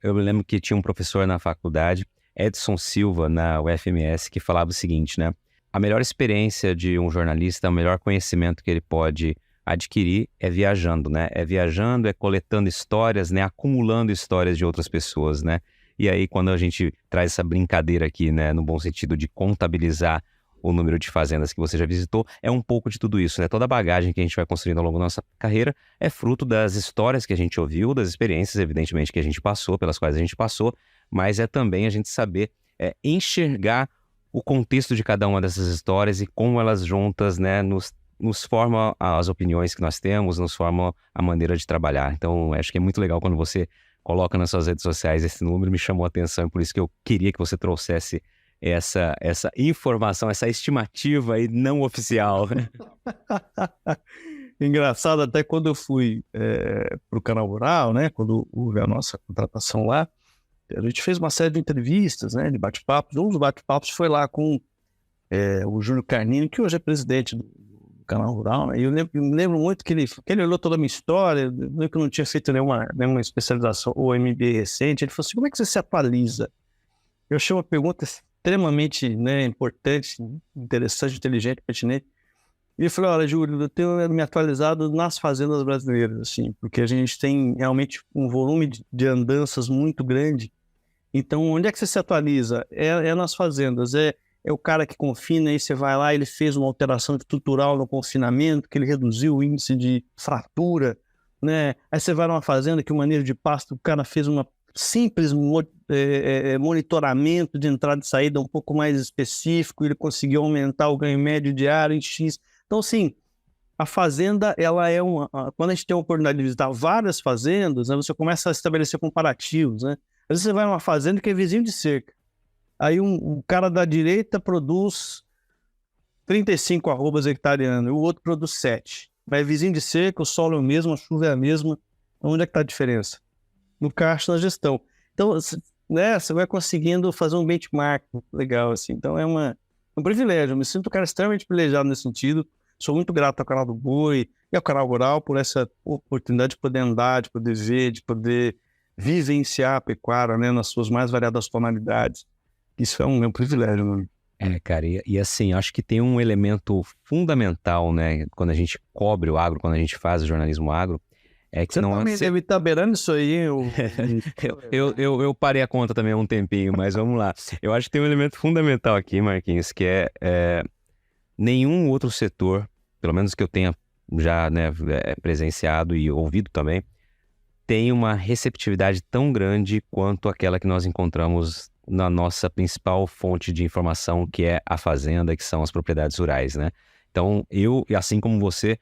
eu me lembro que tinha um professor na faculdade, Edson Silva, na UFMS, que falava o seguinte, né? A melhor experiência de um jornalista, o melhor conhecimento que ele pode adquirir é viajando, né? É viajando, é coletando histórias, né? Acumulando histórias de outras pessoas, né? E aí, quando a gente traz essa brincadeira aqui, né? No bom sentido de contabilizar o número de fazendas que você já visitou, é um pouco de tudo isso, né? Toda a bagagem que a gente vai construindo ao longo da nossa carreira é fruto das histórias que a gente ouviu, das experiências, evidentemente, que a gente passou, pelas quais a gente passou, mas é também a gente saber enxergar o contexto de cada uma dessas histórias e como elas juntas, né, nos formam as opiniões que nós temos, nos formam a maneira de trabalhar. Então, acho que é muito legal quando você coloca nas suas redes sociais esse número, me chamou a atenção, e por isso que eu queria que você trouxesse essa informação, essa estimativa aí não oficial. Engraçado, até quando eu fui para o Canal Rural, né, quando houve a nossa contratação lá, a gente fez uma série de entrevistas, né, de bate-papos. Um dos bate-papos foi lá com o Júnior Carnini, que hoje é presidente do Canal Rural, né, e eu me lembro muito que ele olhou toda a minha história, eu lembro que eu não tinha feito nenhuma especialização ou MBA recente. Ele falou assim: como é que você se atualiza? Eu achei uma pergunta extremamente, né, importante, interessante, inteligente, pertinente. E ele falou: olha, Júlio, eu tenho me atualizado nas fazendas brasileiras, assim, porque a gente tem realmente um volume de andanças muito grande. Então, onde é que você se atualiza? É nas fazendas, é o cara que confina, aí você vai lá, ele fez uma alteração estrutural no confinamento, que ele reduziu o índice de fratura, né? Aí você vai numa fazenda que o manejo de pasto, o cara fez uma simples monitoramento de entrada e saída um pouco mais específico, ele conseguiu aumentar o ganho médio diário em X. Então, assim, a fazenda, ela é quando a gente tem a oportunidade de visitar várias fazendas, né, você começa a estabelecer comparativos, né? Às vezes você vai numa fazenda que é vizinho de cerca. Aí um cara da direita produz 35 arrobas hectare ano, e o outro produz 7. Mas é vizinho de cerca, o solo é o mesmo, a chuva é a mesma. Onde é que está a diferença? No caixa, na gestão. Então, né, você vai conseguindo fazer um benchmark legal, assim. Então, é um privilégio. Eu me sinto um cara extremamente privilegiado nesse sentido. Sou muito grato ao canal do Boi e ao canal Rural por essa oportunidade de poder andar, de poder ver, de poder vivenciar a pecuária, né, nas suas mais variadas tonalidades. Isso é um privilégio, né? Cara, e assim, acho que tem um elemento fundamental, né, quando a gente cobre o agro, quando a gente faz o jornalismo agro, é que Você não também deve estar beirando isso aí, hein? Eu parei a conta também há um tempinho, mas vamos lá. Eu acho que tem um elemento fundamental aqui, Marquinhos, que é nenhum outro setor, pelo menos que eu tenha já, né, presenciado e ouvido também, tem uma receptividade tão grande quanto aquela que nós encontramos na nossa principal fonte de informação, que é a fazenda, que são as propriedades rurais, né? Então, eu, assim como você,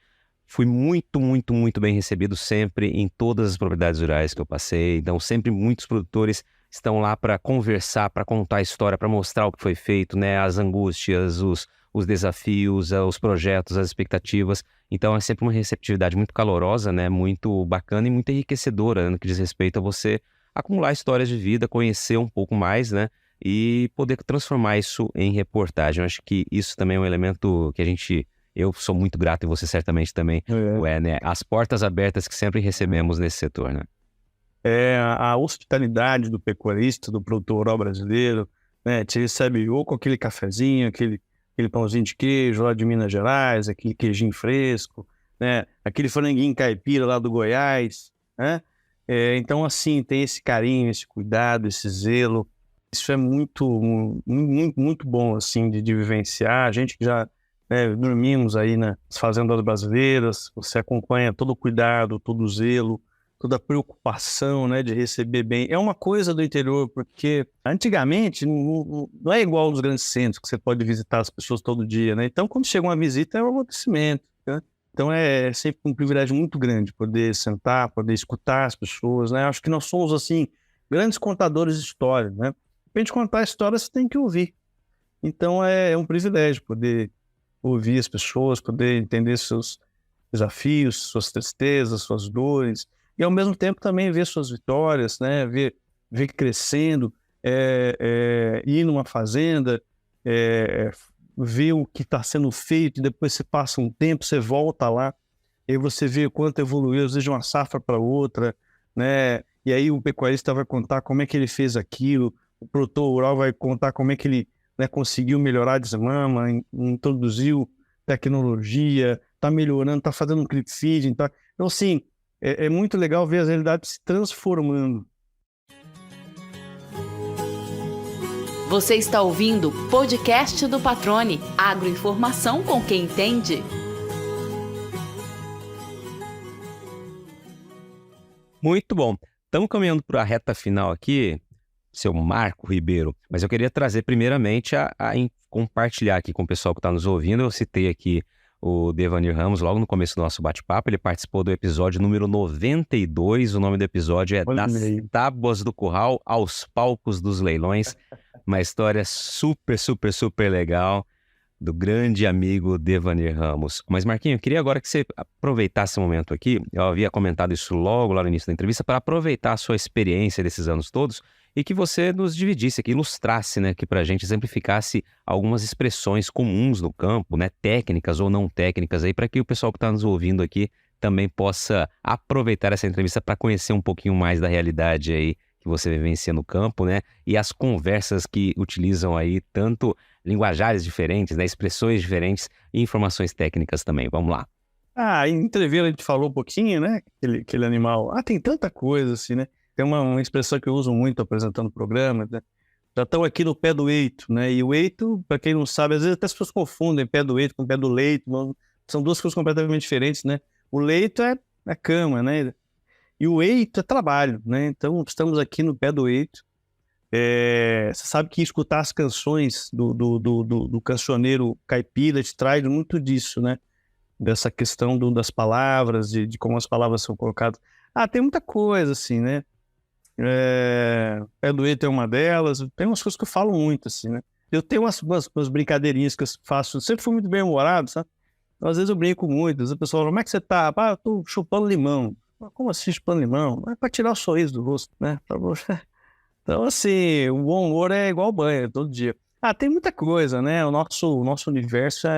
fui muito, muito, muito bem recebido sempre em todas as propriedades rurais que eu passei. Então, sempre muitos produtores estão lá para conversar, para contar a história, para mostrar o que foi feito, né? As angústias, os desafios, os projetos, as expectativas. Então, é sempre uma receptividade muito calorosa, né? Muito bacana e muito enriquecedora, né? No que diz respeito a você acumular histórias de vida, conhecer um pouco mais, né? E poder transformar isso em reportagem. Eu acho que isso também é um elemento que eu sou muito grato e você certamente também né? As portas abertas que sempre recebemos nesse setor, né? A hospitalidade do pecuarista, do produtor rural brasileiro, né? Te recebe ou com aquele cafezinho, aquele pãozinho de queijo lá de Minas Gerais, aquele queijinho fresco, né? Aquele franguinho caipira lá do Goiás, né? Então, assim, tem esse carinho, esse cuidado, esse zelo. Isso é muito, muito, muito bom, assim, de vivenciar. A gente que já, né, dormimos aí nas fazendas brasileiras, você acompanha todo o cuidado, todo o zelo, toda a preocupação, né, de receber bem. É uma coisa do interior, porque antigamente não é igual aos grandes centros, que você pode visitar as pessoas todo dia, né? Então, quando chega uma visita, é um acontecimento, né? Então, é sempre um privilégio muito grande poder sentar, poder escutar as pessoas, né? Acho que nós somos, assim, grandes contadores de histórias, né? Para a gente contar a história, você tem que ouvir. Então, é um privilégio poder ouvir as pessoas, poder entender seus desafios, suas tristezas, suas dores, e ao mesmo tempo também ver suas vitórias, né? Ver crescendo, ir numa fazenda, ver o que está sendo feito, e depois você passa um tempo, você volta lá, e aí você vê o quanto evoluiu, às vezes de uma safra para outra, né? E aí o pecuarista vai contar como é que ele fez aquilo, o produtor rural vai contar como é que ele, né, conseguiu melhorar a desmama, introduziu tecnologia, está melhorando, está fazendo um clip feeding, tá? Então, assim, é muito legal ver as realidades se transformando. Você está ouvindo o podcast do Patrone, agroinformação com quem entende. Muito bom. Estamos caminhando para a reta final aqui, seu Marco Ribeiro, mas eu queria trazer primeiramente a compartilhar aqui com o pessoal que está nos ouvindo. Eu citei aqui o Devanir Ramos logo no começo do nosso bate-papo. Ele participou do episódio número 92. O nome do episódio é Das Tábuas do Curral aos Palcos dos Leilões. Uma história super, super, super legal do grande amigo Devanir Ramos. Mas, Marquinhos, eu queria agora que você aproveitasse esse momento aqui. Eu havia comentado isso logo lá no início da entrevista, para aproveitar a sua experiência desses anos todos e que você nos dividisse aqui, ilustrasse, né, aqui para a gente, exemplificasse algumas expressões comuns no campo, né, técnicas ou não técnicas, aí para que o pessoal que está nos ouvindo aqui também possa aproveitar essa entrevista para conhecer um pouquinho mais da realidade aí que você vivencia no campo, né, e as conversas que utilizam aí tanto linguajares diferentes, né, expressões diferentes e informações técnicas também. Vamos lá. Em entrevista a gente falou um pouquinho, né, aquele animal. Tem tanta coisa assim, né? Tem uma expressão que eu uso muito apresentando o programa, né? já estão aqui no pé do eito, né? E o eito, para quem não sabe, às vezes até as pessoas confundem pé do eito com pé do leito, são duas coisas completamente diferentes, né? O leito é a cama, né? E o eito é trabalho, né? Então, estamos aqui no pé do eito. Você sabe que escutar as canções do cancioneiro caipira te traz muito disso, né? Dessa questão das palavras, de como as palavras são colocadas. Tem muita coisa, assim, né? Pé do eito é uma delas. Tem umas coisas que eu falo muito, assim, né? Eu tenho umas brincadeirinhas que eu faço. Eu sempre fui muito bem-humorado, sabe? Então, às vezes eu brinco muito. Às vezes o pessoal fala, como é que você tá? Eu tô chupando limão. Como assim chupando limão? É pra tirar o sorriso do rosto, né? Então, assim, o bom humor é igual banho, todo dia. Tem muita coisa, né? O nosso universo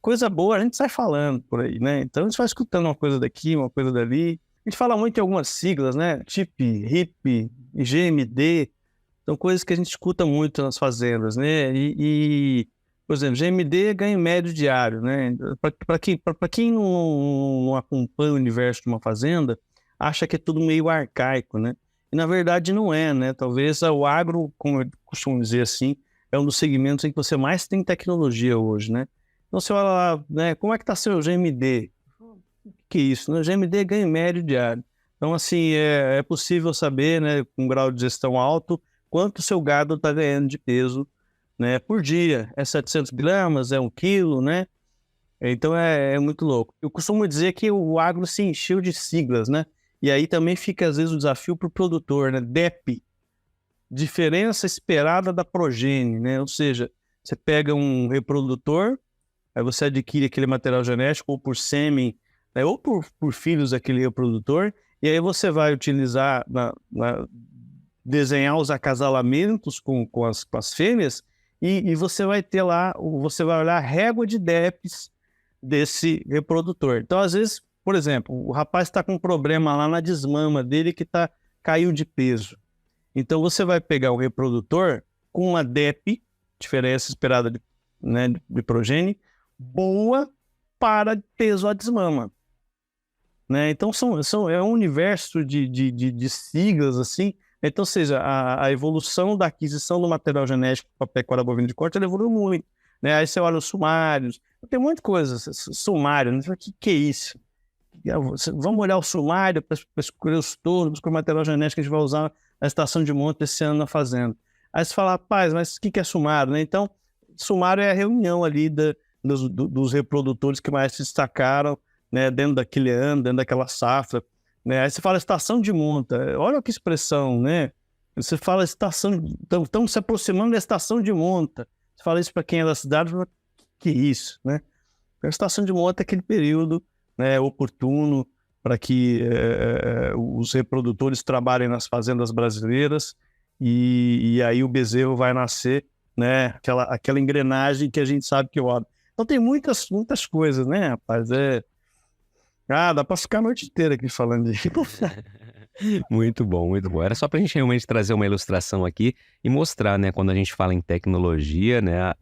coisa boa, a gente sai falando por aí, né? Então, a gente vai escutando uma coisa daqui, uma coisa dali. A gente fala muito em algumas siglas, né? TIP, RIP, GMD. São coisas que a gente escuta muito nas fazendas, né? Por exemplo, GMD é ganho médio diário, né? Para quem não acompanha o universo de uma fazenda, acha que é tudo meio arcaico, né? E na verdade não é, né? Talvez o agro, como eu costumo dizer assim, é um dos segmentos em que você mais tem tecnologia hoje, né? Então você olha lá, né? Como é que está seu GMD? Que isso, né? GMD é ganho médio diário. Então, assim, é possível saber, né, com um grau de gestão alto, quanto o seu gado está ganhando de peso, né, por dia. É 700 gramas, é 1 quilo, né? Então é muito louco. Eu costumo dizer que o agro se encheu de siglas, né? E aí também fica, às vezes, o desafio para o produtor, né? DEP, diferença esperada da progênie, né? Ou seja, você pega um reprodutor, aí você adquire aquele material genético ou por sêmen, né? Ou por filhos daquele reprodutor, e aí você vai utilizar, desenhar os acasalamentos com as fêmeas, e você vai ter lá, você vai olhar a régua de DEPs desse reprodutor. Então, às vezes, por exemplo, o rapaz está com um problema lá na desmama dele que caiu de peso. Então, você vai pegar o reprodutor com uma DEP, diferença esperada de progênie, boa para peso à desmama. Né? Então, é um universo de siglas, assim. Então, ou seja, a evolução da aquisição do material genético para a pecuária bovina de corte, ela evoluiu muito. Né? Aí você olha os sumários, tem muita coisa, sumário, né? O que é isso? Vamos olhar o sumário para escolher os touros, para o material genético que a gente vai usar na estação de monta esse ano na fazenda. Aí você fala, rapaz, mas o que é sumário? Né? Então, sumário é a reunião ali dos reprodutores que mais se destacaram, né, dentro daquele ano, dentro daquela safra. Né? Aí você fala estação de monta, olha que expressão, né? Você fala estação, estamos se aproximando da estação de monta. Você fala isso para quem é da cidade, fala, que isso, né? A estação de monta é aquele período, né, oportuno para que os reprodutores trabalhem nas fazendas brasileiras e aí o bezerro vai nascer, né? Aquela engrenagem que a gente sabe que roda. Então tem muitas coisas, né, rapaz? Dá para ficar a noite inteira aqui falando disso. Muito bom, muito bom. Era só para a gente realmente trazer uma ilustração aqui e mostrar, né, quando a gente fala em tecnologia, né,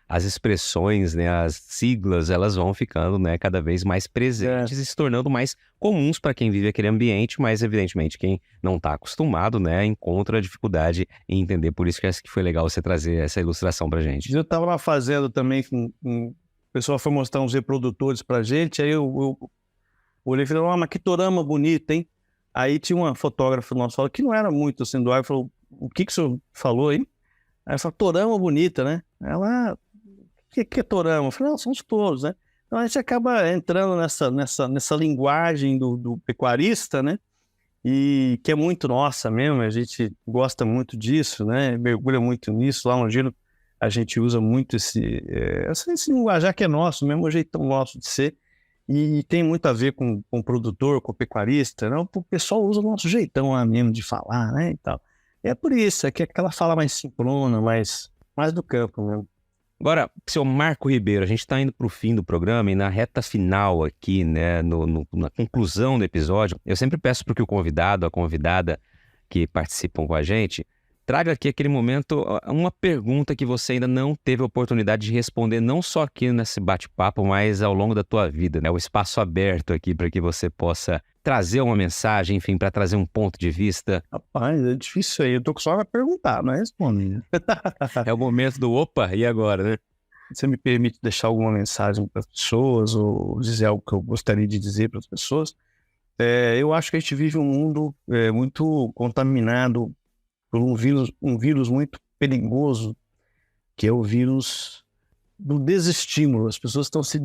as expressões, né, as siglas, elas vão ficando, né, cada vez mais presentes e se tornando mais comuns para quem vive aquele ambiente, mas evidentemente quem não está acostumado, né, encontra dificuldade em entender. Por isso que acho que foi legal você trazer essa ilustração para a gente. Eu estava lá fazendo também, o pessoal foi mostrar uns reprodutores para a gente, aí eu olhei e falei, mas que torama bonita, hein? Aí tinha uma fotógrafa nossa que não era muito assim do ar, falou, o que o senhor falou aí? Aí ela falou, torama bonita, né? Ela, o que é torama? Eu falei, não, são os touros, né? Então a gente acaba entrando nessa linguagem do pecuarista, né? E que é muito nossa mesmo, a gente gosta muito disso, né? Mergulha muito nisso, lá no Giro a gente usa muito esse linguajar que é nosso, mesmo o jeitão nosso de ser. E tem muito a ver com o produtor, com o pecuarista, né? O pessoal usa o nosso jeitão lá mesmo de falar, né? E tal. E é por isso, é que aquela fala mais simplona, mais do campo mesmo. Agora, senhor Marco Ribeiro, a gente está indo para o fim do programa e na reta final aqui, né, na conclusão do episódio, eu sempre peço para que o convidado, a convidada que participam com a gente, traga aqui aquele momento, uma pergunta que você ainda não teve a oportunidade de responder, não só aqui nesse bate-papo, mas ao longo da tua vida, né? O espaço aberto aqui para que você possa trazer uma mensagem, enfim, para trazer um ponto de vista? Rapaz, é difícil aí. Eu tô só a perguntar, não é responder. É o momento do opa, e agora, né? Você me permite deixar alguma mensagem para as pessoas ou dizer algo que eu gostaria de dizer para as pessoas? Eu acho que a gente vive um mundo muito contaminado por um vírus muito perigoso, que é o vírus do desestímulo. As pessoas estão se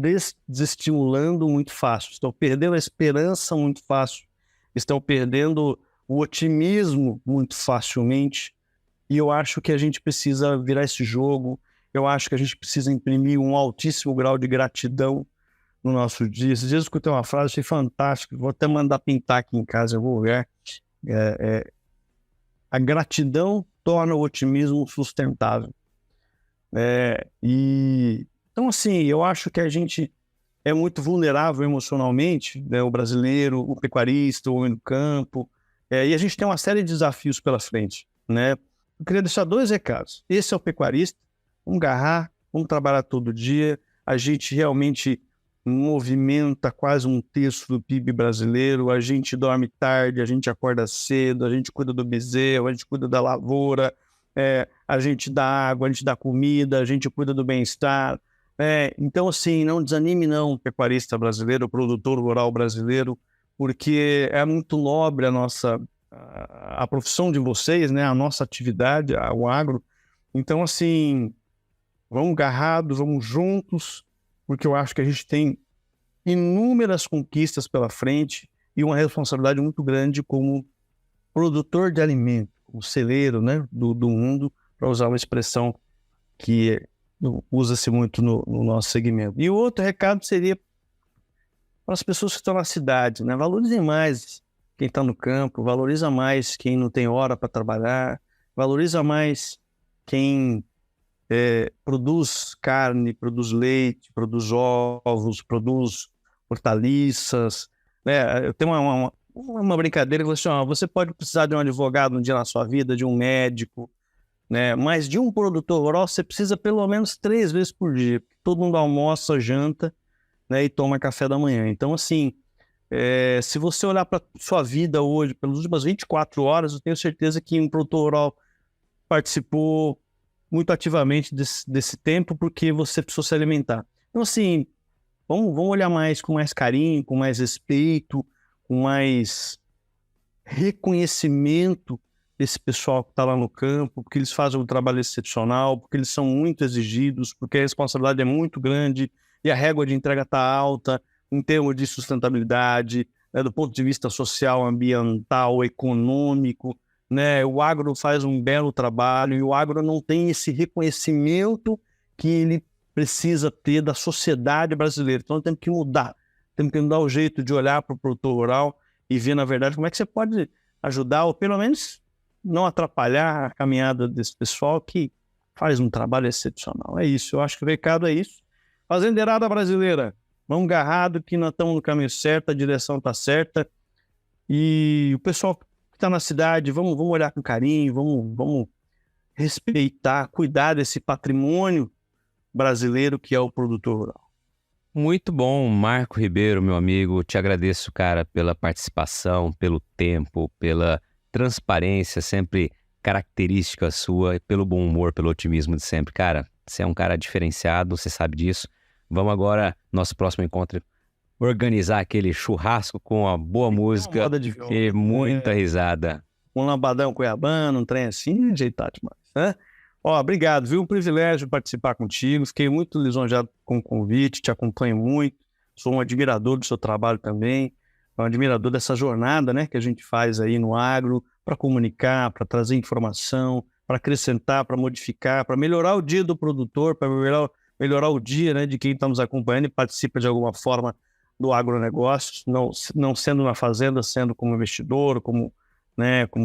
desestimulando muito fácil, estão perdendo a esperança muito fácil, estão perdendo o otimismo muito facilmente. E eu acho que a gente precisa virar esse jogo. Eu acho que a gente precisa imprimir um altíssimo grau de gratidão no nosso dia. Esses dias eu escutei uma frase, achei fantástica, vou até mandar pintar aqui em casa, eu vou ver. A gratidão torna o otimismo sustentável. Então, assim, eu acho que a gente é muito vulnerável emocionalmente, né, o brasileiro, o pecuarista, o homem do campo, e a gente tem uma série de desafios pela frente, né? Eu queria deixar 2 recados. Esse é o pecuarista, vamos agarrar, vamos trabalhar todo dia, a gente realmente movimenta quase 1/3 do PIB brasileiro, a gente dorme tarde, a gente acorda cedo, a gente cuida do bezerro, a gente cuida da lavoura, a gente dá água, a gente dá comida, a gente cuida do bem-estar. Então, assim, não desanime não, o pecuarista brasileiro, o produtor rural brasileiro, porque é muito nobre a profissão de vocês, né? A nossa atividade, o agro. Então, assim, vamos agarrados, vamos juntos, porque eu acho que a gente tem inúmeras conquistas pela frente e uma responsabilidade muito grande como produtor de alimento, o celeiro, né, do mundo, para usar uma expressão que usa-se muito no nosso segmento. E o outro recado seria para as pessoas que estão na cidade, né? Valorizem mais quem está no campo, valoriza mais quem não tem hora para trabalhar, valoriza mais quem produz carne, produz leite, produz ovos, produz hortaliças, né? Eu tenho uma brincadeira que você pode precisar de um advogado um dia na sua vida, de um médico, né? Mas de um produtor rural você precisa pelo menos 3 vezes por dia, porque todo mundo almoça, janta, né, e toma café da manhã. Então, assim, se você olhar para sua vida hoje, pelas últimas 24 horas, eu tenho certeza que um produtor rural participou muito ativamente desse tempo, porque você precisou se alimentar. Então, assim, vamos olhar com mais carinho, com mais respeito, com mais reconhecimento desse pessoal que está lá no campo, porque eles fazem um trabalho excepcional, porque eles são muito exigidos, porque a responsabilidade é muito grande e a régua de entrega está alta em termos de sustentabilidade, né, do ponto de vista social, ambiental, econômico, né? O agro faz um belo trabalho e o agro não tem esse reconhecimento que ele precisa ter da sociedade brasileira. Então temos que mudar o jeito de olhar para o produtor rural e ver, na verdade, como é que você pode ajudar ou pelo menos não atrapalhar a caminhada desse pessoal que faz um trabalho excepcional. É isso, eu acho que o recado é isso. Fazendeirada brasileira, vamos agarrado que nós estamos no caminho certo, a direção está certa e o pessoal que está na cidade, vamos olhar com carinho, vamos respeitar, cuidar desse patrimônio brasileiro que é o produtor rural. Muito bom, Marco Ribeiro, meu amigo. Te agradeço, cara, pela participação, pelo tempo, pela transparência sempre característica sua, pelo bom humor, pelo otimismo de sempre. Cara, você é um cara diferenciado, você sabe disso. Vamos agora, nosso próximo encontro, organizar aquele churrasco com a boa música e muita risada. Um lambadão cuiabano, um trem assim, ajeitado demais, né? Obrigado, viu? Um privilégio participar contigo. Fiquei muito lisonjeado com o convite, te acompanho muito. Sou um admirador do seu trabalho também, um admirador dessa jornada, né, que a gente faz aí no agro para comunicar, para trazer informação, para acrescentar, para modificar, para melhorar o dia do produtor, para melhorar o dia, né, de quem está nos acompanhando e participa de alguma forma do agronegócio, não sendo na fazenda, sendo como investidor, como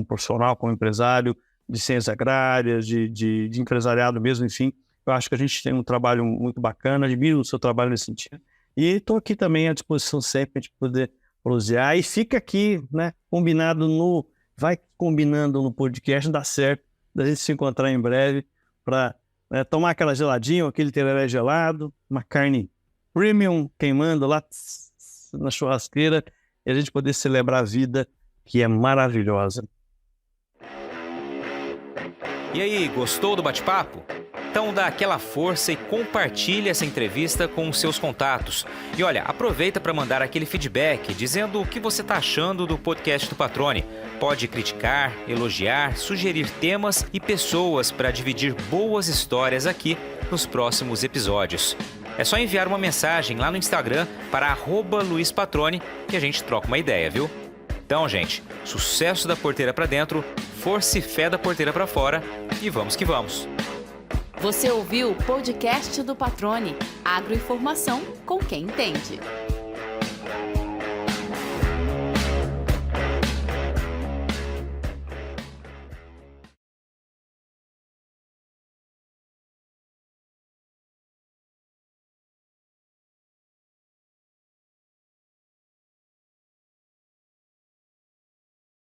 profissional, como empresário de ciências agrárias, de empresariado mesmo, enfim. Eu acho que a gente tem um trabalho muito bacana, admiro o seu trabalho nesse sentido. E estou aqui também à disposição sempre para a gente poder prosear. E fica aqui, né, vai combinando no podcast, dá certo, da gente se encontrar em breve para tomar aquela geladinha, aquele tereré gelado, uma carne premium queimando lá na churrasqueira e a gente poder celebrar a vida, que é maravilhosa. E aí, gostou do bate-papo? Então dá aquela força e compartilha essa entrevista com os seus contatos. E olha, aproveita para mandar aquele feedback dizendo o que você está achando do podcast do Patrone. Pode criticar, elogiar, sugerir temas e pessoas para dividir boas histórias aqui nos próximos episódios. É só enviar uma mensagem lá no Instagram para @LuizPatrone que a gente troca uma ideia, viu? Então, gente, sucesso da porteira para dentro, força e fé da porteira para fora e vamos que vamos! Você ouviu o podcast do Patrone, agroinformação com quem entende.